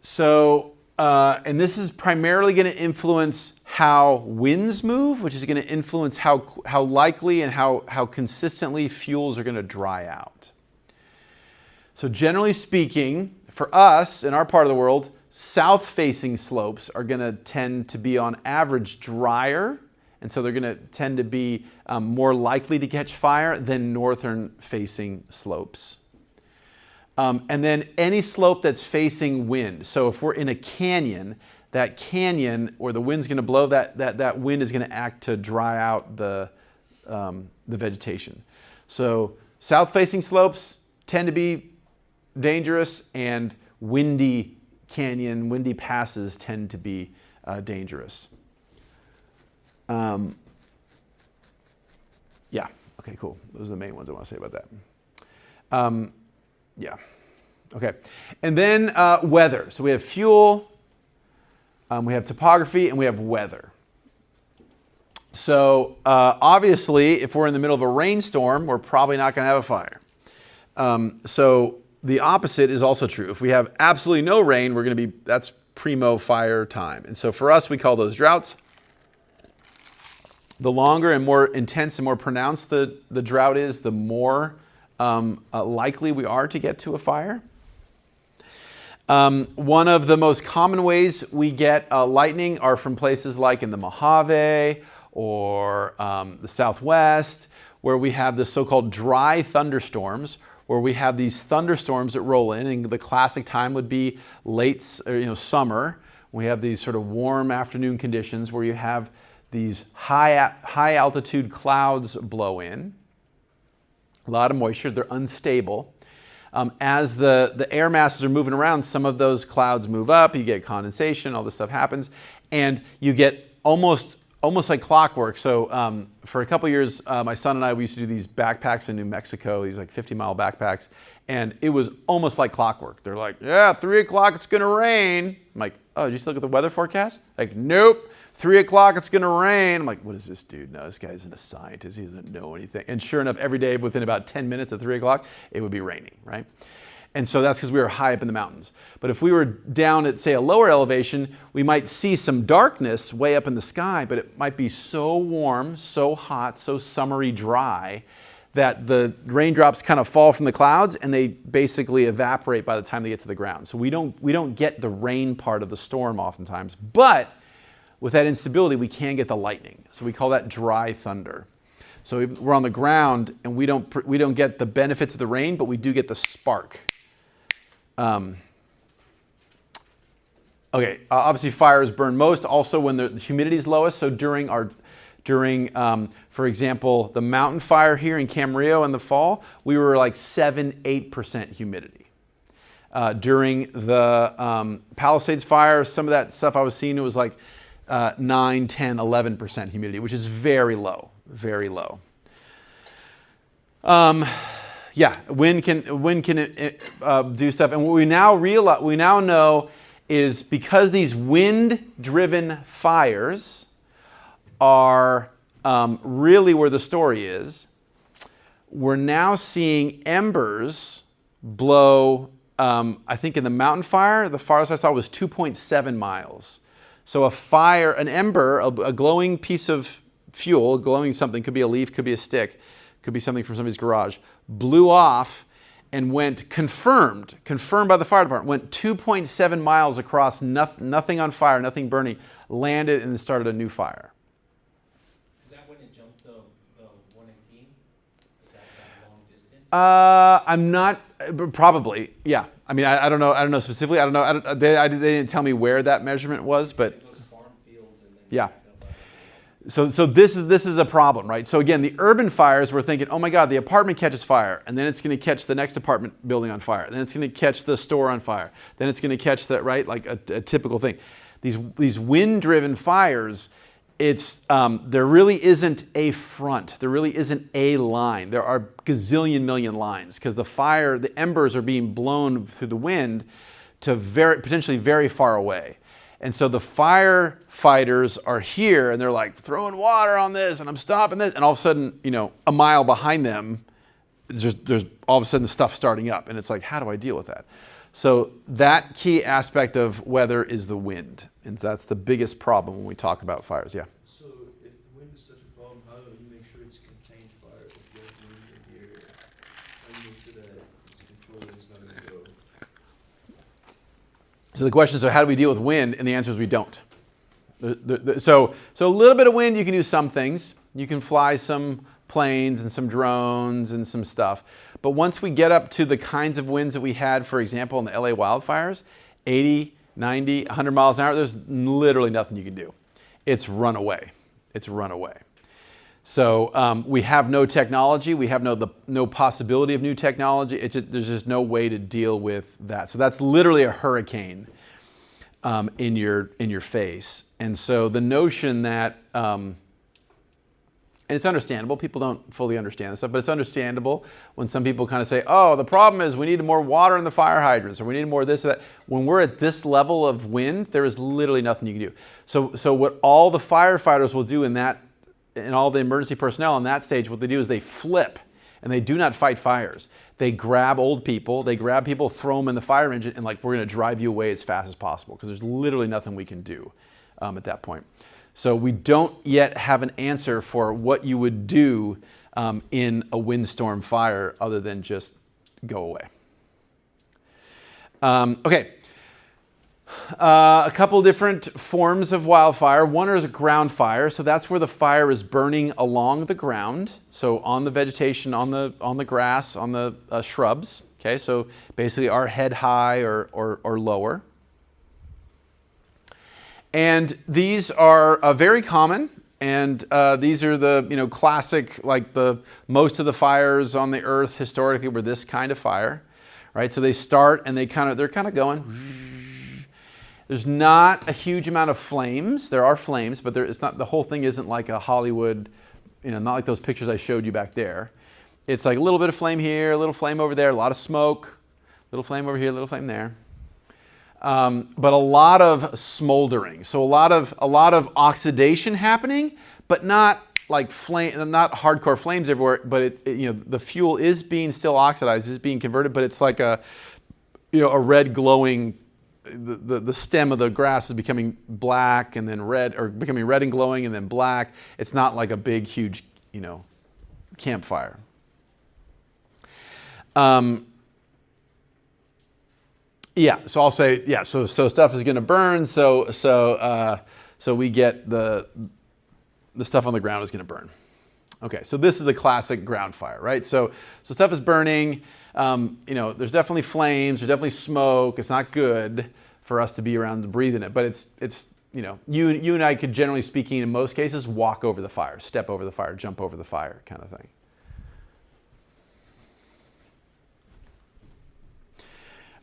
So, and this is primarily going to influence how winds move, which is going to influence how likely and how consistently fuels are going to dry out. So generally speaking, For us, in our part of the world, south-facing slopes are going to tend to be on average drier, and so they're going to tend to be more likely to catch fire than northern-facing slopes. And then any slope that's facing wind. So if we're in a canyon, that canyon, or the wind's going to blow, that wind is going to act to dry out the vegetation. So south-facing slopes tend to be dangerous, and windy passes tend to be dangerous. Yeah, okay, cool. Those are the main ones I want to say about that. Yeah, okay. And then weather. So we have fuel, we have topography, and we have weather. So obviously, if we're in the middle of a rainstorm, we're probably not going to have a fire. So the opposite is also true. If we have absolutely no rain, that's primo fire time. And so for us, we call those droughts. The longer and more intense and more pronounced the drought is, the more likely we are to get to a fire. One of the most common ways we get lightning are from places like in the Mojave or the Southwest, where we have the so-called dry thunderstorms, where we have these thunderstorms that roll in, and the classic time would be late summer. We have these sort of warm afternoon conditions where you have these high altitude clouds blow in. A lot of moisture, they're unstable. As the air masses are moving around, some of those clouds move up, you get condensation, all this stuff happens, and you get almost like clockwork. So for a couple years, my son and I, we used to do these backpacks in New Mexico, these like 50-mile backpacks, and it was almost like clockwork. They're like, yeah, 3 o'clock, it's gonna rain. I'm like, oh, did you just look at the weather forecast? Like, nope. 3 o'clock, it's gonna rain. I'm like, what is this dude? No, this guy isn't a scientist. He doesn't know anything. And sure enough, every day within about 10 minutes at 3 o'clock, it would be raining, right? And so that's because we were high up in the mountains. But if we were down at, say, a lower elevation, we might see some darkness way up in the sky, but it might be so warm, so hot, so summery dry that the raindrops kind of fall from the clouds and they basically evaporate by the time they get to the ground. So we don't get the rain part of the storm oftentimes, but with that instability, we can get the lightning. So we call that dry thunder. So we're on the ground and we don't get the benefits of the rain, but we do get the spark. Okay, obviously fires burn most also when the humidity is lowest. So during, for example, the mountain fire here in Camarillo in the fall, we were like 7-8% humidity. During the Palisades fire, some of that stuff I was seeing, it was like 9, 10, 11% humidity, which is very low, very low. Yeah, wind can do stuff, and what we now know is because these wind-driven fires are really where the story is. We're now seeing embers blow. I think in the mountain fire, the farthest I saw was 2.7 miles. So a fire, an ember, a glowing piece of fuel, glowing something, could be a leaf, could be a stick, could be something from somebody's garage, blew off and went, confirmed by the fire department, went 2.7 miles across, nothing on fire, nothing burning, landed and started a new fire. Is that when it jumped the 118? Is that long distance? I'm not, probably, yeah. I mean, I don't know specifically. They didn't tell me where that measurement was, but It goes farm fields and then yeah. back up. So this is a problem, right? So again, the urban fires, we're thinking, oh my God, the apartment catches fire, and then it's going to catch the next apartment building on fire, then it's going to catch the store on fire, then it's going to catch that, right? Like a typical thing. These wind-driven fires, there really isn't a front. There really isn't a line. There are gazillion million lines because the embers are being blown through the wind to potentially very far away. And so the firefighters are here and they're like throwing water on this and I'm stopping this. And all of a sudden, a mile behind them, there's all of a sudden stuff starting up. And it's like, how do I deal with that? So that key aspect of weather is the wind. And that's the biggest problem when we talk about fires. Yeah. So if the wind is such a problem, how do you make sure it's a contained fire? If you have wind in the area, how do you make sure that it's controlled and it's not going to go? So the question is, so how do we deal with wind? And the answer is we don't. So a little bit of wind, you can do some things. You can fly some planes and some drones and some stuff. But once we get up to the kinds of winds that we had, for example, in the LA wildfires, 80, 90, 100 miles an hour, there's literally nothing you can do. It's run away. It's run away. So we have no technology. We have no possibility of new technology. There's just no way to deal with that. So that's literally a hurricane in your face. And so the notion that, and it's understandable, people don't fully understand this stuff, but it's understandable when some people kind of say, oh, the problem is we need more water in the fire hydrants, or we need more this or that. When we're at this level of wind, there is literally nothing you can do. So what all the firefighters will do and all the emergency personnel in that stage, what they do is they flip, and they do not fight fires. They grab old people, throw them in the fire engine, and like, we're gonna drive you away as fast as possible, because there's literally nothing we can do at that point. So we don't yet have an answer for what you would do in a windstorm fire other than just go away. Okay. A couple different forms of wildfire. One is a ground fire. So that's where the fire is burning along the ground. So on the vegetation, on the grass, on the shrubs. Okay, so basically are head high or lower. And these are very common, and these are the classic, like most of the fires on the earth historically were this kind of fire, right? So they start and they're kind of going. There's not a huge amount of flames. There are flames, but it's not, the whole thing isn't like a Hollywood, not like those pictures I showed you back there. It's like a little bit of flame here, a little flame over there, a lot of smoke, a little flame over here, a little flame there. But a lot of smoldering. So a lot of oxidation happening, but not like flame, not hardcore flames everywhere, but the fuel is being still oxidized, is being converted, but it's like a red glowing, the stem of the grass is becoming black and then red, or becoming red and glowing and then black. It's not like a big, huge, campfire. Yeah, so I'll say, yeah, so stuff is gonna burn, so we get the stuff on the ground is gonna burn. Okay, so this is the classic ground fire, right? So stuff is burning, there's definitely flames, there's definitely smoke. It's not good for us to be around to breathe in it, but it's you and I could, generally speaking, in most cases, walk over the fire, step over the fire, jump over the fire kind of thing.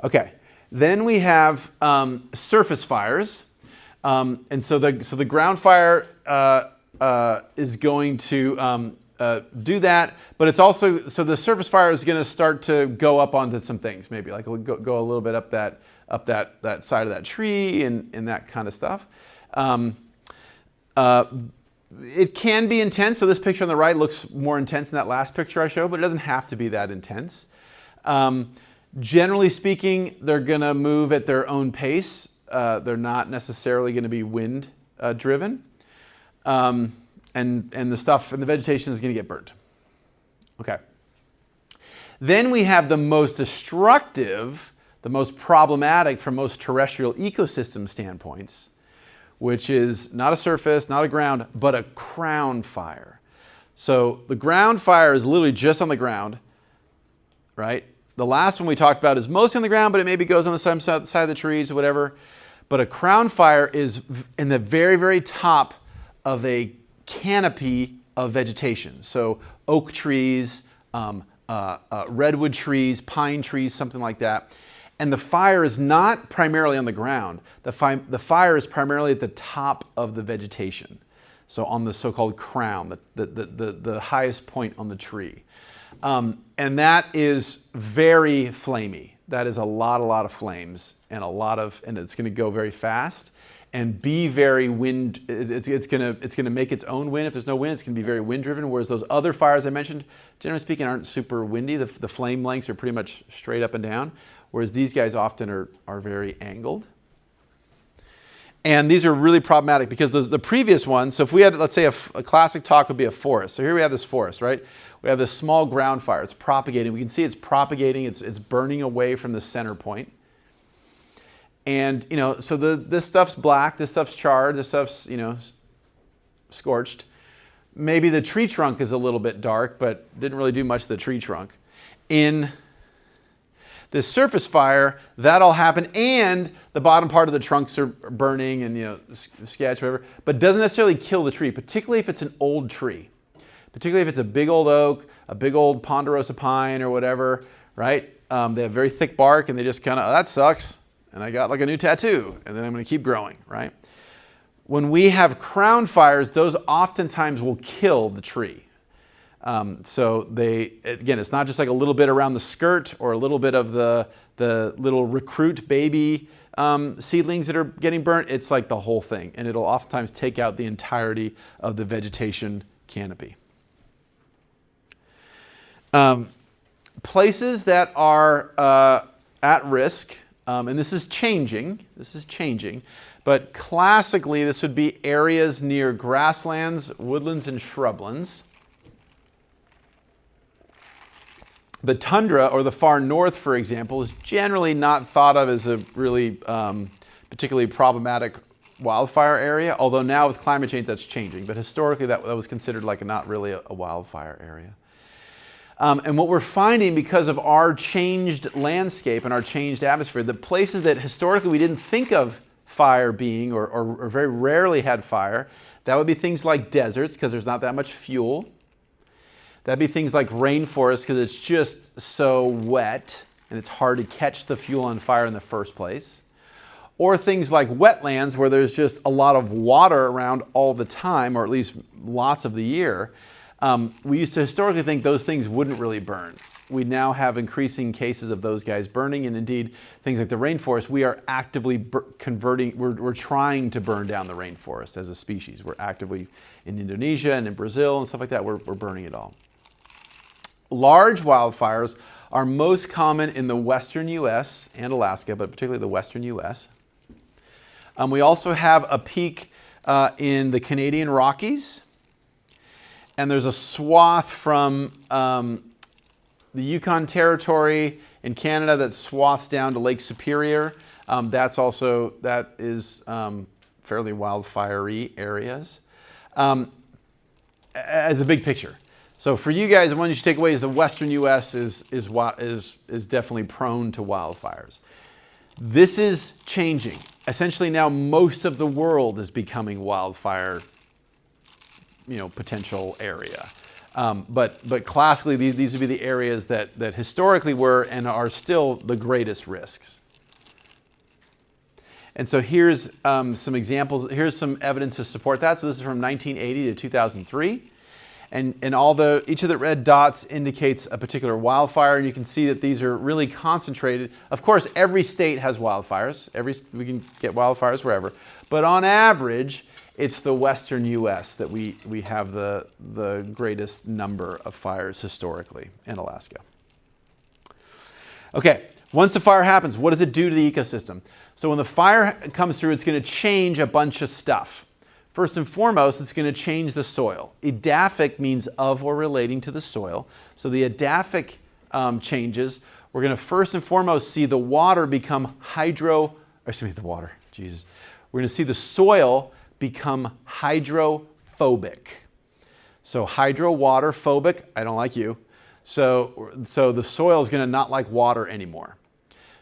Okay. Then we have surface fires, and so the ground fire is going to do that, but it's also, so the surface fire is going to start to go up onto some things, maybe like go a little bit up that side of that tree and that kind of stuff. It can be intense. So this picture on the right looks more intense than that last picture I showed, but it doesn't have to be that intense. Generally speaking, they're going to move at their own pace. They're not necessarily going to be wind driven. And the stuff and the vegetation is going to get burnt. Okay. Then we have the most destructive, the most problematic from most terrestrial ecosystem standpoints, which is not a surface, not a ground, but a crown fire. So the ground fire is literally just on the ground, right? The last one we talked about is mostly on the ground, but it maybe goes on the side of the trees or whatever. But a crown fire is in the very, very top of a canopy of vegetation. So oak trees, redwood trees, pine trees, something like that. And the fire is not primarily on the ground. The fire is primarily at the top of the vegetation. So on the so-called crown, the highest point on the tree. And that is very flamey. That is a lot of flames and and it's going to go very fast and be very wind. It's going to make its own wind. If there's no wind, it's going to be very wind driven. Whereas those other fires I mentioned, generally speaking, aren't super windy. The flame lengths are pretty much straight up and down. Whereas these guys often are very angled. And these are really problematic because the previous ones, so if we had, let's say a classic talk would be a forest. So here we have this forest, right? We have this small ground fire. It's propagating. We can see it's propagating. It's burning away from the center point. And, you know, so this stuff's black, this stuff's charred, this stuff's, you know, scorched. Maybe the tree trunk is a little bit dark, but didn't really do much to the tree trunk. In this surface fire, that all happened, and the bottom part of the trunks are burning and, you know, sketch, whatever, but doesn't necessarily kill the tree, particularly if it's an old tree. Particularly if it's a big old oak, a big old ponderosa pine or whatever, right? They have very thick bark and they just kind of, oh, that sucks. And I got like a new tattoo, and then I'm going to keep growing, right? When we have crown fires, those oftentimes will kill the tree. So they, again, it's not just like a little bit around the skirt or a little bit of the little recruit baby seedlings that are getting burnt. It's like the whole thing, and it'll oftentimes take out the entirety of the vegetation canopy. Places that are at risk, and this is changing, but classically this would be areas near grasslands, woodlands, and shrublands. The tundra, or the far north, for example, is generally not thought of as a really particularly problematic wildfire area, although now with climate change that's changing, but historically that was considered like not really a wildfire area. And what we're finding, because of our changed landscape and our changed atmosphere, the places that historically we didn't think of fire being, or very rarely had fire, that would be things like deserts, because there's not that much fuel. That'd be things like rainforests, because it's just so wet and it's hard to catch the fuel on fire in the first place. Or things like wetlands, where there's just a lot of water around all the time, or at least lots of the year. We used to historically think those things wouldn't really burn. We now have increasing cases of those guys burning, and indeed things like the rainforest, we are actively we're trying to burn down the rainforest as a species. We're actively in Indonesia and in Brazil and stuff like that, we're burning it all. Large wildfires are most common in the western US and Alaska, but particularly the western US. We also have a peak in the Canadian Rockies. And there's a swath from the Yukon Territory in Canada that swaths down to Lake Superior. That is fairly wildfire-y areas. As a big picture. So for you guys, the one you should take away is the western U.S. is definitely prone to wildfires. This is changing. Essentially now most of the world is becoming wildfire, potential area. But classically, these would be the areas that historically were and are still the greatest risks. And so here's some examples. Here's some evidence to support that. So this is from 1980 to 2003. And each of the red dots indicates a particular wildfire, and you can see that these are really concentrated. Of course, every state has wildfires. We can get wildfires wherever. But on average, it's the western U.S. that we have the greatest number of fires historically, in Alaska. Okay, once the fire happens, what does it do to the ecosystem? So when the fire comes through, it's going to change a bunch of stuff. First and foremost, it's going to change the soil. Edaphic means of or relating to the soil. So the edaphic changes. We're going to first and foremost see the water become We're going to see the soil become hydrophobic. So hydro, water, phobic, I don't like you. So the soil is going to not like water anymore.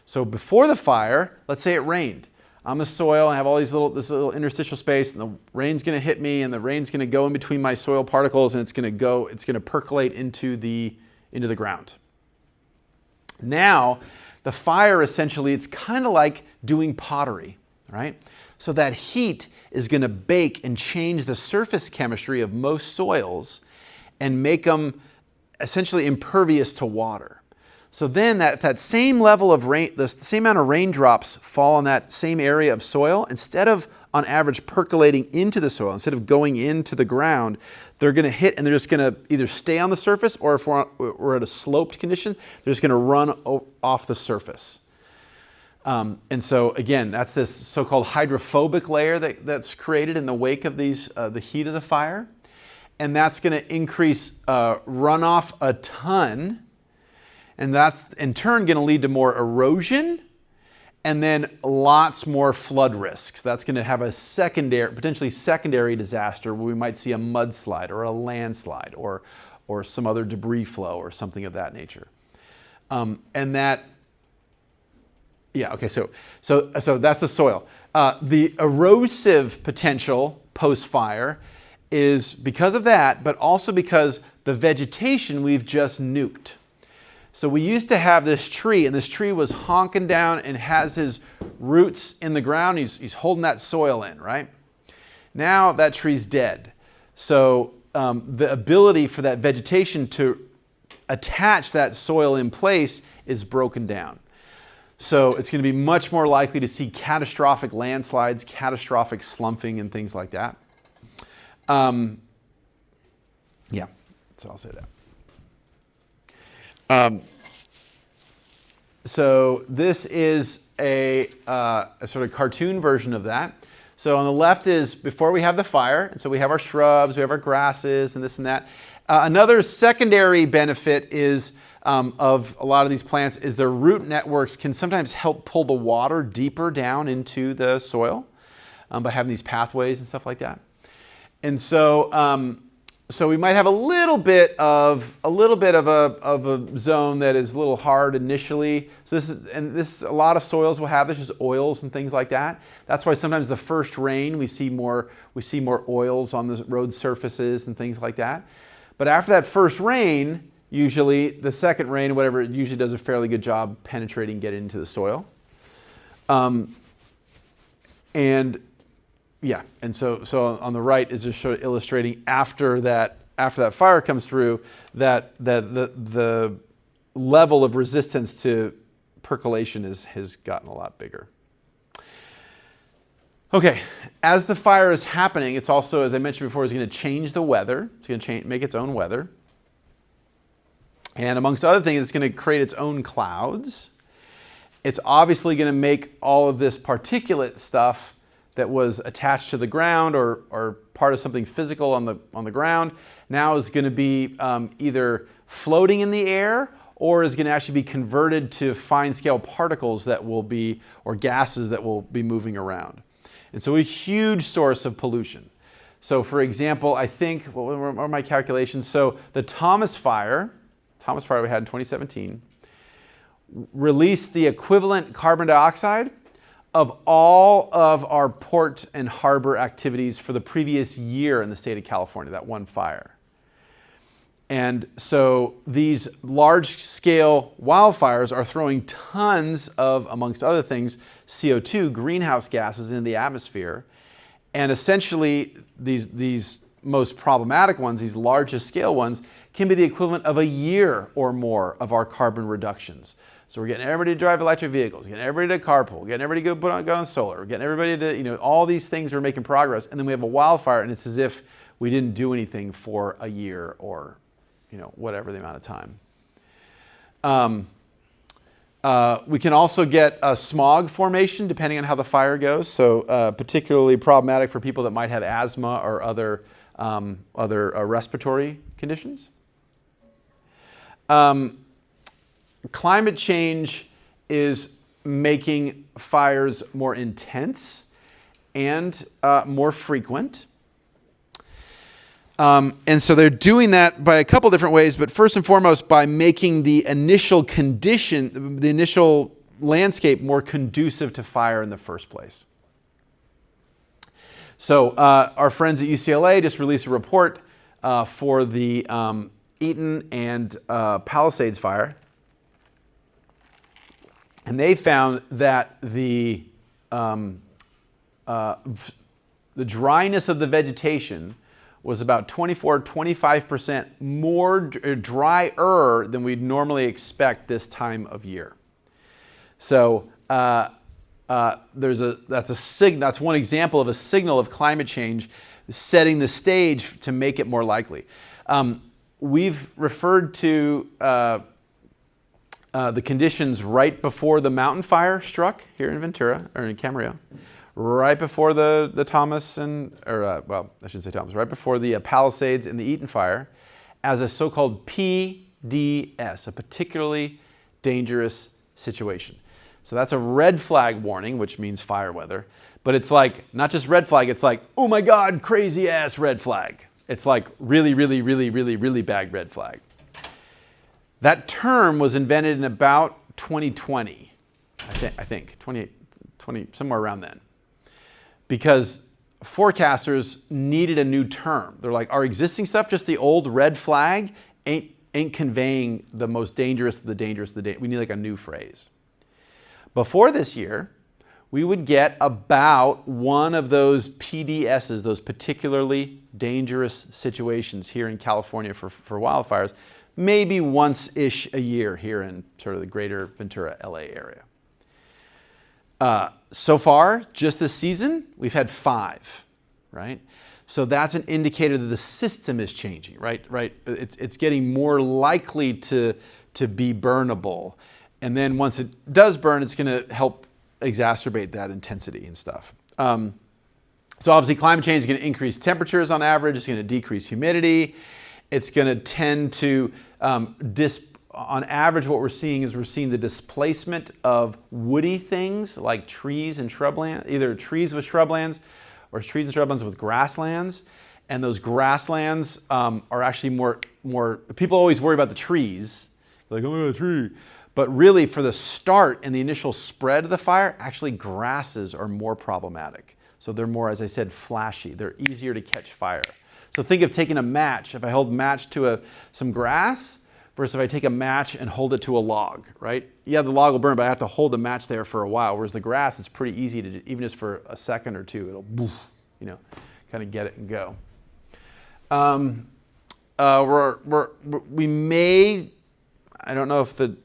So before the fire, let's say it rained. I'm the soil, I have all this little interstitial space, and the rain's going to hit me, and the rain's going to go in between my soil particles, and it's going to percolate into the ground. Now, the fire essentially, it's kind of like doing pottery, right? So that heat is going to bake and change the surface chemistry of most soils and make them essentially impervious to water. So then that same level of rain, the same amount of raindrops fall on that same area of soil. Instead of, on average, percolating into the soil, instead of going into the ground, they're going to hit and they're just going to either stay on the surface, or if we're at a sloped condition, they're just going to run off the surface. And so again, that's this so-called hydrophobic layer that's created in the wake of the heat of the fire. And that's going to increase runoff a ton. And that's in turn going to lead to more erosion and then lots more flood risks. That's going to have a potentially secondary disaster where we might see a mudslide or a landslide or some other debris flow or something of that nature. And that, yeah, okay, so that's the soil. The erosive potential post-fire is because of that, but also because the vegetation we've just nuked. So we used to have this tree, and this tree was honking down and has his roots in the ground. He's holding that soil in, right? Now that tree's dead. So the ability for that vegetation to attach that soil in place is broken down. So it's going to be much more likely to see catastrophic landslides, catastrophic slumping, and things like that. Yeah, so I'll say that. So this is a sort of cartoon version of that. So on the left is before we have the fire, and so we have our shrubs, we have our grasses, and this and that. Another secondary benefit is of a lot of these plants is their root networks can sometimes help pull the water deeper down into the soil by having these pathways and stuff like that. And so so we might have a little bit of a zone that is a little hard initially. So this a lot of soils will have this, just oils and things like that. That's why sometimes the first rain we see more oils on the road surfaces and things like that. But after that first rain, usually the second rain, whatever, it usually does a fairly good job penetrating, getting into the soil. And yeah, and so on the right is just illustrating after that fire comes through, that the level of resistance to percolation has gotten a lot bigger. Okay, as the fire is happening, it's also, as I mentioned before, is going to change the weather. It's going to make its own weather. And amongst other things, it's going to create its own clouds. It's obviously going to make all of this particulate stuff that was attached to the ground or part of something physical on the ground now is going to be either floating in the air or is going to actually be converted to fine scale particles that will be, or gases that will be moving around. And so a huge source of pollution. So for example, I think, what were my calculations? So the Thomas fire we had in 2017 released the equivalent carbon dioxide of all of our port and harbor activities for the previous year in the state of California, that one fire. And so these large-scale wildfires are throwing tons of, amongst other things, CO2, greenhouse gases into the atmosphere. And essentially, these most problematic ones, these largest scale ones, can be the equivalent of a year or more of our carbon reductions. So we're getting everybody to drive electric vehicles, getting everybody to carpool, getting everybody to go on solar, we're getting everybody to, all these things are making progress. And then we have a wildfire, and it's as if we didn't do anything for a year or, whatever the amount of time. We can also get a smog formation depending on how the fire goes. So particularly problematic for people that might have asthma or other respiratory conditions. Climate change is making fires more intense and more frequent. And so they're doing that by a couple different ways, but first and foremost by making the initial landscape more conducive to fire in the first place. So our friends at UCLA just released a report for the Eaton and Palisades fire. And they found that the dryness of the vegetation was about 25% more drier than we'd normally expect this time of year. So that's one example of a signal of climate change setting the stage to make it more likely. We've referred to the conditions right before the mountain fire struck here in Ventura, or in Camarillo, right before the Thomas right before the Palisades and the Eaton fire, as a so-called PDS, a particularly dangerous situation. So that's a red flag warning, which means fire weather. But it's like, not just red flag, it's like, oh my God, crazy ass red flag. It's like really, really, really, really, really bad red flag. That term was invented in about 2020, I think 20, somewhere around then. Because forecasters needed a new term. They're like, our existing stuff, just the old red flag, ain't conveying the most dangerous of the dangerous of the dangerous. We need like a new phrase. Before this year, we would get about one of those PDSs, those particularly dangerous situations here in California for wildfires, maybe once-ish a year here in sort of the greater Ventura, LA area. So far, just this season, we've had 5, right? So that's an indicator that the system is changing, right? It's getting more likely to be burnable. And then once it does burn, it's going to help exacerbate that intensity and stuff. So obviously climate change is going to increase temperatures on average. It's going to decrease humidity. It's going to tend to, on average, what we're seeing is we're seeing the displacement of woody things like trees and shrubland, either trees with shrublands or trees and shrublands with grasslands. And those grasslands are actually more, people always worry about the trees. Like, oh, a tree. But really, for the start and the initial spread of the fire, actually grasses are more problematic. So they're more, as I said, flashy. They're easier to catch fire. So think of taking a match. If I hold a match to some grass versus if I take a match and hold it to a log, right? Yeah, the log will burn, but I have to hold the match there for a while. Whereas the grass, it's pretty easy to, even just for a second or two, it'll, you know, kind of get it and go. We may, I don't know if the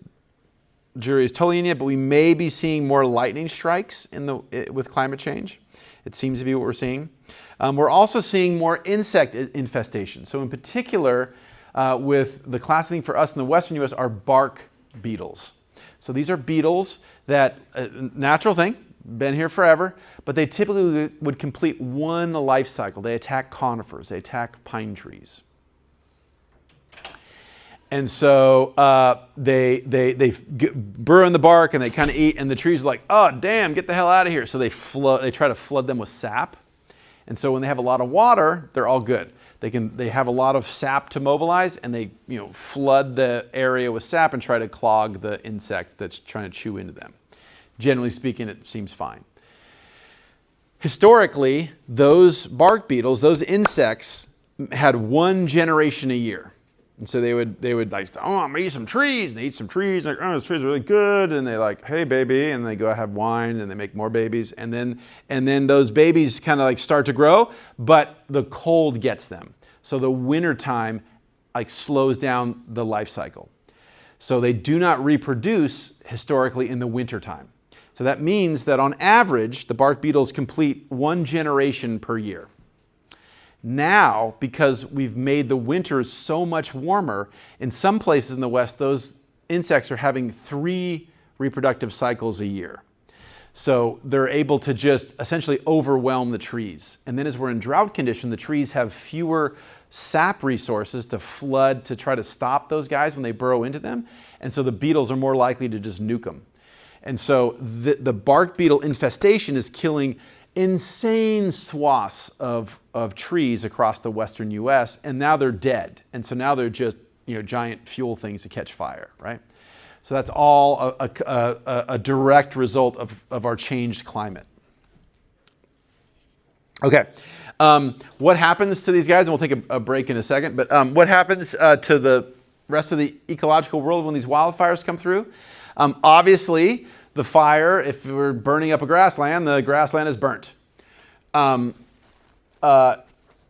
jury is totally in yet, but we may be seeing more lightning strikes with climate change. It seems to be what we're seeing. We're also seeing more insect infestation. So in particular, with the classic thing for us in the western US are bark beetles. So these are beetles that, natural thing, been here forever, but they typically would complete one life cycle. They attack conifers, they attack pine trees. And so they burrow in the bark and they kind of eat, and the trees are like, oh damn, get the hell out of here. So they try to flood them with sap. And so when they have a lot of water, they're all good. They have a lot of sap to mobilize, and they flood the area with sap and try to clog the insect that's trying to chew into them. Generally speaking, it seems fine. Historically, those bark beetles, those insects, had one generation a year. And so they would like, oh, I'm gonna eat some trees, and they eat some trees, like, oh, those trees are really good, and they like, hey baby, and they go out have wine, and they make more babies, and then those babies kind of like start to grow, but the cold gets them. So the winter time like slows down the life cycle. So they do not reproduce historically in the winter time. So that means that on average, the bark beetles complete one generation per year. Now, because we've made the winters so much warmer, in some places in the West, those insects are having 3 reproductive cycles a year. So they're able to just essentially overwhelm the trees. And then as we're in drought condition, the trees have fewer sap resources to flood to try to stop those guys when they burrow into them. And so the beetles are more likely to just nuke them. And so the bark beetle infestation is killing insane swaths of trees across the western US, and now they're dead. And so now they're just giant fuel things to catch fire, right? So that's all a direct result of our changed climate. Okay, what happens to these guys, and we'll take a break in a second, but what happens to the rest of the ecological world when these wildfires come through? Obviously, the fire, if we're burning up a grassland, the grassland is burnt.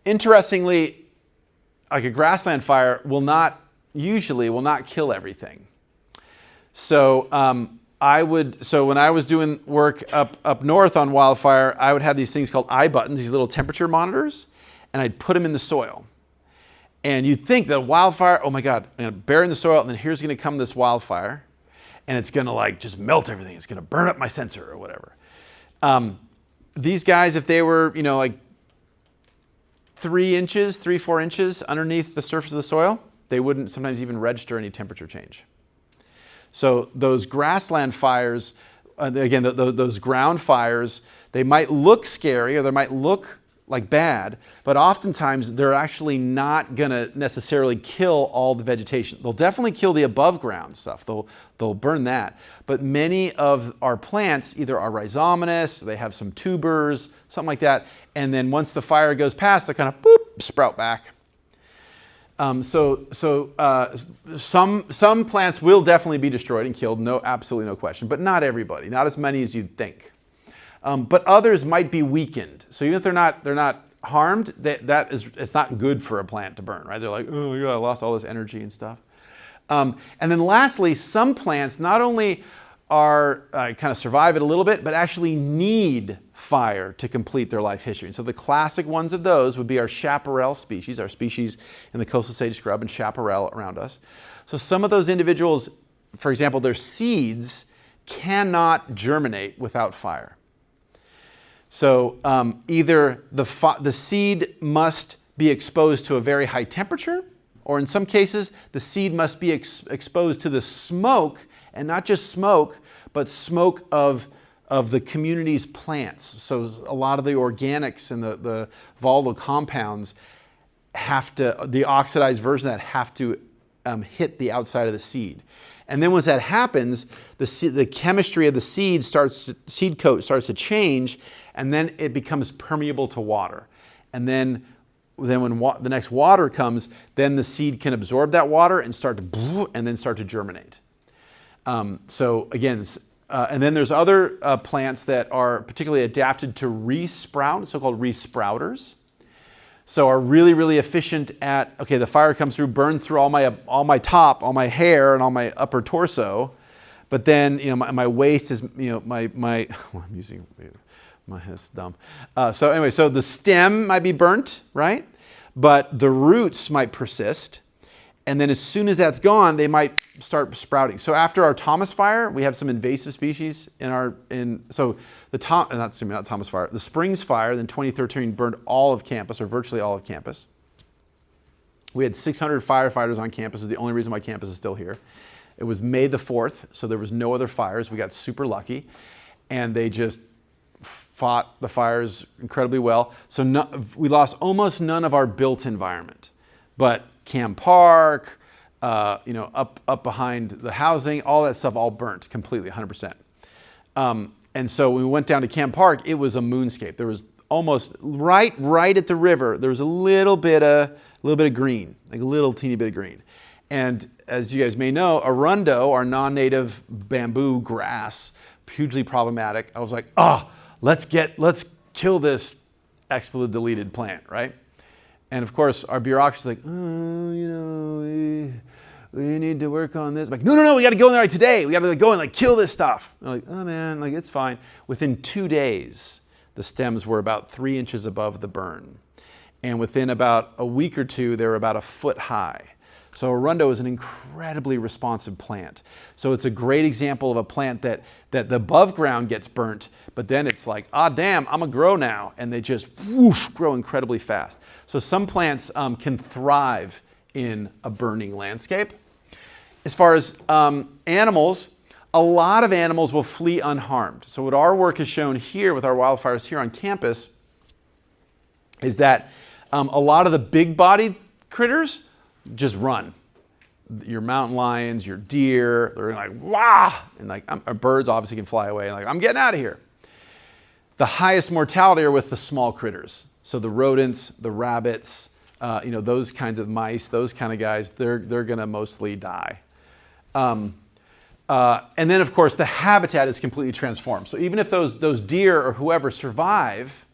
Interestingly, like a grassland fire will not kill everything. So when I was doing work up north on wildfire, I would have these things called eye buttons, these little temperature monitors, and I'd put them in the soil. And you'd think that wildfire, oh my God, I'm gonna bury in the soil, and then here's gonna come this wildfire, and it's gonna like just melt everything. It's gonna burn up my sensor or whatever. These guys, if they were, like 3-4 inches underneath the surface of the soil, they wouldn't sometimes even register any temperature change. So those grassland fires, again, those ground fires, they might look scary or they might look like bad, but oftentimes they're actually not going to necessarily kill all the vegetation. They'll definitely kill the above ground stuff. They'll burn that. But many of our plants either are rhizomatous, they have some tubers, something like that, and then once the fire goes past, they kind of boop, sprout back. Some plants will definitely be destroyed and killed, absolutely no question, but not everybody, not as many as you'd think. But others might be weakened. So even if they're not harmed, it's not good for a plant to burn, right? They're like, oh my God, I lost all this energy and stuff. And then lastly, some plants not only are kind of survive it a little bit, but actually need fire to complete their life history. And so the classic ones of those would be our chaparral species, our species in the coastal sage scrub and chaparral around us. So some of those individuals, for example, their seeds cannot germinate without fire. So either the seed must be exposed to a very high temperature, or in some cases, the seed must be exposed to the smoke, and not just smoke, but smoke of the community's plants. So a lot of the organics and the volatile compounds the oxidized version of that have to hit the outside of the seed. And then once that happens, the chemistry of the seed coat starts to change, and then it becomes permeable to water. And then when the next water comes, then the seed can absorb that water and start to germinate. So again, and then there's other plants that are particularly adapted to re-sprout, so-called re-sprouters. So are really, really efficient at, okay, the fire comes through, burns through all my top, all my hair, and all my upper torso, but then my waist is my I'm using that's dumb. So anyway, so the stem might be burnt, right? But the roots might persist. And then as soon as that's gone, they might start sprouting. So after our Thomas fire, we have some invasive species the Springs fire in 2013 burned all of campus, or virtually all of campus. We had 600 firefighters on campus. Is the only reason why campus is still here. It was May the 4th, so there was no other fires. We got super lucky, and they just fought the fires incredibly well. So we lost almost none of our built environment, but Camp Park, up behind the housing, all that stuff all burnt completely, 100%. And so when we went down to Camp Park, it was a moonscape. There was almost right at the river, there was a little bit of green, like a little teeny bit of green. And as you guys may know, arundo, our non-native bamboo grass, hugely problematic. I was like, let's kill this expletive deleted plant, right? And of course, our bureaucracy is like, we need to work on this. I'm like, no, we got to go in there today. We got to go and kill this stuff. And I'm like, oh man, it's fine. Within 2 days, the stems were about 3 inches above the burn. And within about a week or two, they were about a foot high. So arundo is an incredibly responsive plant. So it's a great example of a plant that the above ground gets burnt, but then it's like, damn, I'm gonna grow now. And they just grow incredibly fast. So some plants can thrive in a burning landscape. As far as animals, a lot of animals will flee unharmed. So what our work has shown here with our wildfires here on campus is that a lot of the big-bodied critters just run. Your mountain lions, your deer, they're like, wah! And birds obviously can fly away. And I'm getting out of here. The highest mortality are with the small critters. So the rodents, the rabbits, those kinds of mice, those kind of guys, they're going to mostly die. And then, of course, the habitat is completely transformed. So even if those deer or whoever survive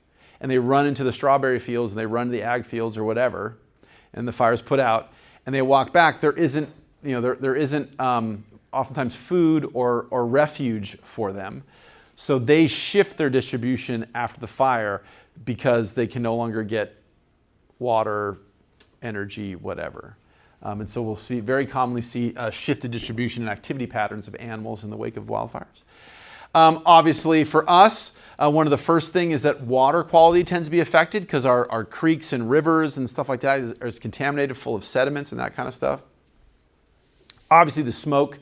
and they run into the strawberry fields and they run to the ag fields or whatever, and the fire's put out, and they walk back, there isn't oftentimes food or refuge for them. So they shift their distribution after the fire because they can no longer get water, energy, whatever. And so we'll very commonly see shifted distribution and activity patterns of animals in the wake of wildfires. Obviously for us, one of the first things is that water quality tends to be affected because our creeks and rivers and stuff like that is contaminated, full of sediments and that kind of stuff. Obviously the smoke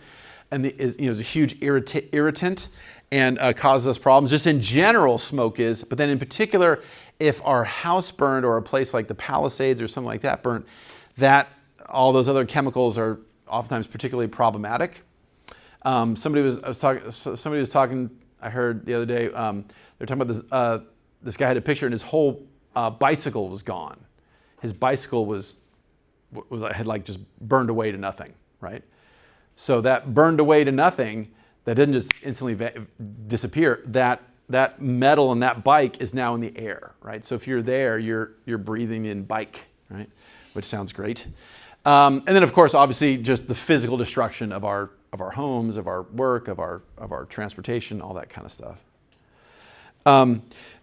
and is a huge irritant and causes us problems. Just in general, smoke is, but then in particular, if our house burned or a place like the Palisades or something like that burnt, that all those other chemicals are oftentimes particularly problematic. Somebody was talking. I heard the other day. They're talking about this. This guy had a picture, and his whole bicycle was gone. His bicycle had like just burned away to nothing, right? So that burned away to nothing, that didn't just instantly disappear. That metal and that bike is now in the air, right? So if you're there, you're breathing in bike, right? Which sounds great. And then of course, obviously, just the physical destruction of our homes, of our work, of our transportation, all that kind of stuff.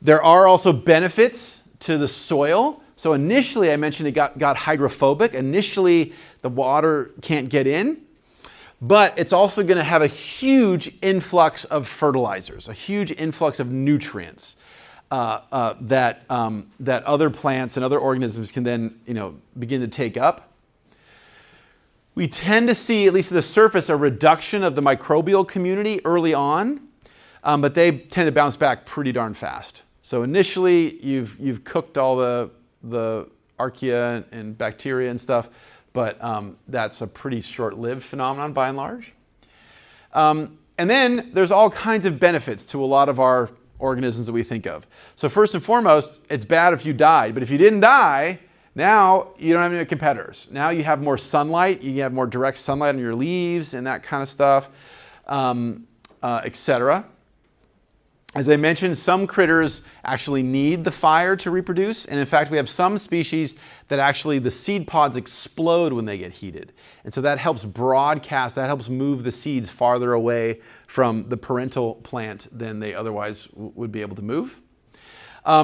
There are also benefits to the soil. So initially, I mentioned it got hydrophobic. Initially, the water can't get in, but it's also going to have a huge influx of fertilizers, a huge influx of nutrients that other plants and other organisms can then begin to take up. We tend to see, at least at the surface, a reduction of the microbial community early on, but they tend to bounce back pretty darn fast. So initially, you've cooked all the archaea and bacteria and stuff, but that's a pretty short-lived phenomenon by and large. And then there's all kinds of benefits to a lot of our organisms that we think of. So first and foremost, it's bad if you died, but if you didn't die, now you don't have any competitors. Now you have more sunlight, you have more direct sunlight on your leaves and that kind of stuff, etc. As I mentioned, some critters actually need the fire to reproduce, and in fact, we have some species that actually the seed pods explode when they get heated. And so that helps broadcast, that helps move the seeds farther away from the parental plant than they otherwise would be able to move.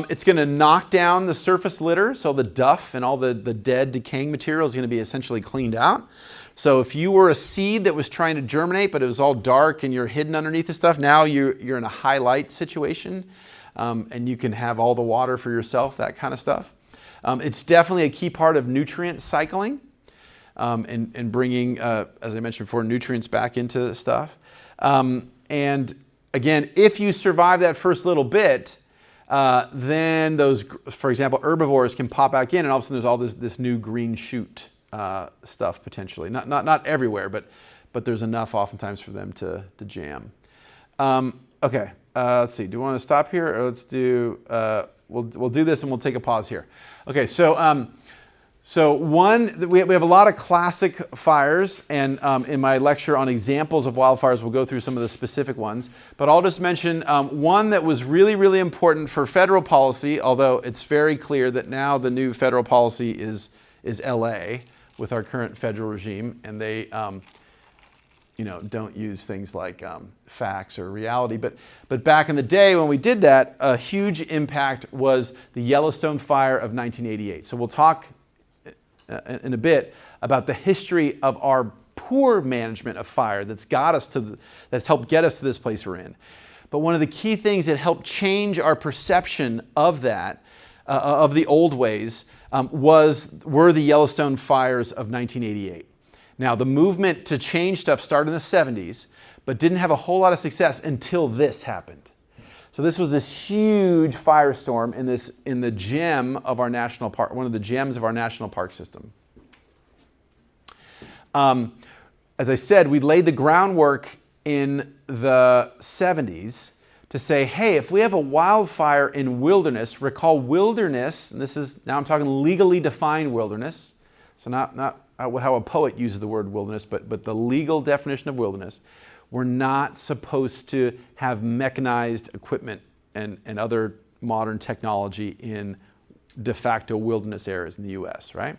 It's going to knock down the surface litter, so the duff and all the dead, decaying material is going to be essentially cleaned out. So if you were a seed that was trying to germinate, but it was all dark and you're hidden underneath the stuff, now you're in a high light situation, and you can have all the water for yourself, that kind of stuff. It's definitely a key part of nutrient cycling, and bringing, as I mentioned before, nutrients back into the stuff. And again, if you survive that first little bit, then those, for example, herbivores can pop back in, and all of a sudden there's all this new green shoot stuff potentially. Not everywhere, but there's enough oftentimes for them to jam. Okay, let's see. Do we want to stop here, or let's do? We'll do this and we'll take a pause here. Okay, so we have a lot of classic fires, and in my lecture on examples of wildfires, we'll go through some of the specific ones. But I'll just mention one that was really, really important for federal policy, although it's very clear that now the new federal policy is LA with our current federal regime, and they don't use things like facts or reality. But back in the day when we did that, a huge impact was the Yellowstone fire of 1988. So we'll talk in a bit about the history of our poor management of fire that's helped get us to this place we're in. But one of the key things that helped change our perception of that, of the old ways, were the Yellowstone fires of 1988. Now, the movement to change stuff started in the 70s, but didn't have a whole lot of success until this happened. So this was this huge firestorm in the gem of our national park, one of the gems of our national park system. As I said, we laid the groundwork in the 70s to say, hey, if we have a wildfire in wilderness, recall wilderness, and now I'm talking legally defined wilderness, so not how a poet uses the word wilderness, but the legal definition of wilderness. We're not supposed to have mechanized equipment and other modern technology in de facto wilderness areas in the US, right?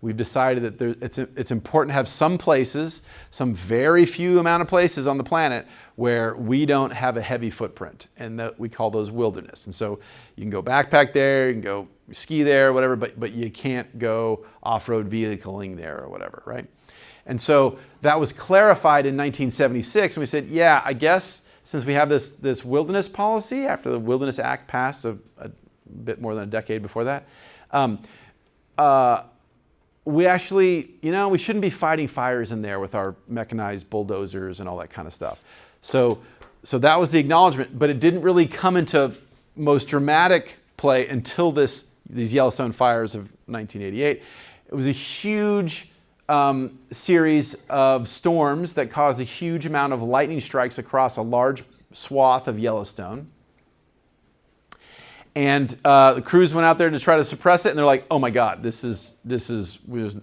We've decided that it's important to have some places, some very few amount of places on the planet where we don't have a heavy footprint, and that we call those wilderness. And so you can go backpack there, you can go ski there, whatever, but you can't go off-road vehicling there or whatever, right? And so that was clarified in 1976, and we said, yeah, I guess since we have this wilderness policy after the Wilderness Act passed a bit more than a decade before that, we actually, we shouldn't be fighting fires in there with our mechanized bulldozers and all that kind of stuff. So that was the acknowledgement, but it didn't really come into most dramatic play until these Yellowstone fires of 1988. It was a huge series of storms that caused a huge amount of lightning strikes across a large swath of Yellowstone. And the crews went out there to try to suppress it, and they're like, "Oh my God, this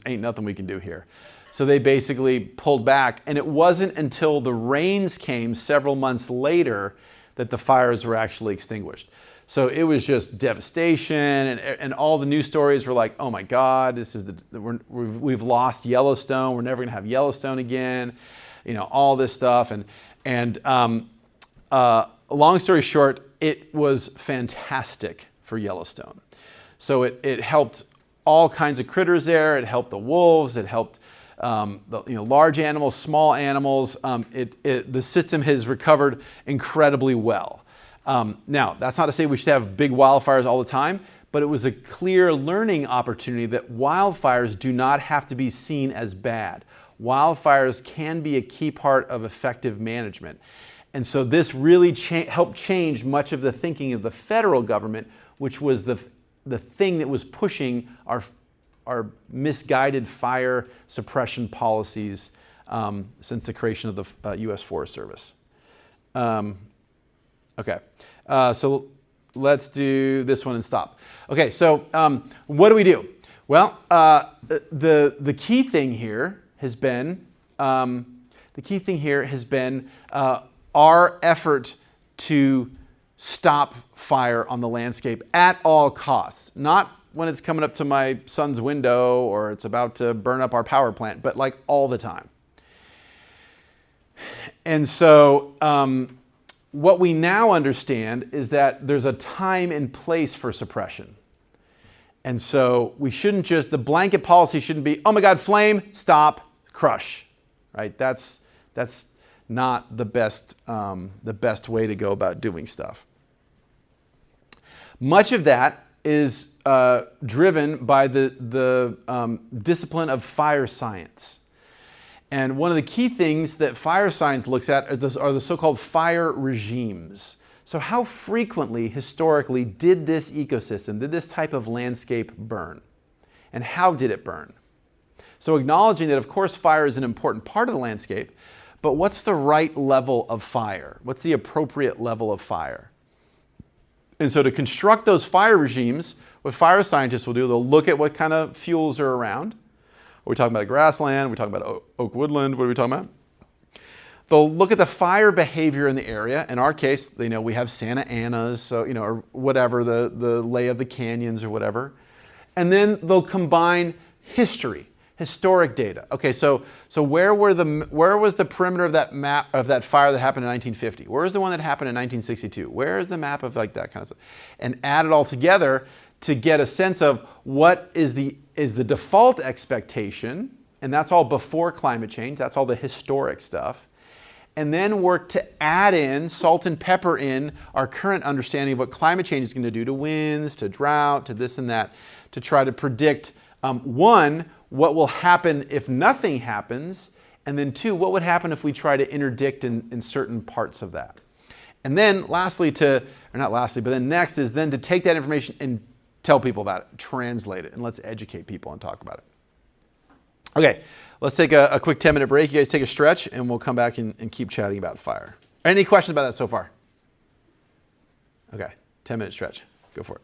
ain't nothing we can do here." So they basically pulled back, and it wasn't until the rains came several months later that the fires were actually extinguished. So it was just devastation, and all the news stories were like, "Oh my God, we've lost Yellowstone. We're never going to have Yellowstone again." All this stuff, and long story short, it was fantastic for Yellowstone. So it helped all kinds of critters there. It helped the wolves. It helped large animals, small animals. The system has recovered incredibly well. Now, that's not to say we should have big wildfires all the time, but it was a clear learning opportunity that wildfires do not have to be seen as bad. Wildfires can be a key part of effective management. And so this really helped change much of the thinking of the federal government, which was the thing that was pushing our misguided fire suppression policies since the creation of the U.S. Forest Service. Okay, so let's do this one and stop. Okay, so what do we do? Well, the key thing here has been our effort to stop fire on the landscape at all costs. Not when it's coming up to my son's window or it's about to burn up our power plant, but like all the time. And so what we now understand is that there's a time and place for suppression. And so we shouldn't the blanket policy shouldn't be, "Oh my God, flame, stop, crush," right? That's not the best way to go about doing stuff. Much of that is driven by the discipline of fire science. And one of the key things that fire science looks at are the so-called fire regimes. So how frequently, historically, did this ecosystem, did this type of landscape burn? And how did it burn? So acknowledging that, of course, fire is an important part of the landscape, but what's the right level of fire? What's the appropriate level of fire? And so to construct those fire regimes, what fire scientists will do, they'll look at what kind of fuels are around. Are we talking about a grassland? Are we talking about oak woodland? What are we talking about? They'll look at the fire behavior in the area. In our case, we have Santa Anas, so, or whatever, the lay of the canyons or whatever. And then they'll combine historic data. Okay, so where was the perimeter of that map of that fire that happened in 1950? Where is the one that happened in 1962? Where is the map of like that kind of stuff? And add it all together to get a sense of what is the default expectation, and that's all before climate change. That's all the historic stuff. And then work to add in, salt and pepper in our current understanding of what climate change is going to do to winds, to drought, to this and that, to try to predict, one, what will happen if nothing happens, and then two, what would happen if we try to interdict in certain parts of that. And then next is then to take that information and tell people about it, translate it, and let's educate people and talk about it. Okay, let's take a quick 10-minute break. You guys take a stretch, and we'll come back and keep chatting about fire. Any questions about that so far? Okay, 10-minute stretch. Go for it.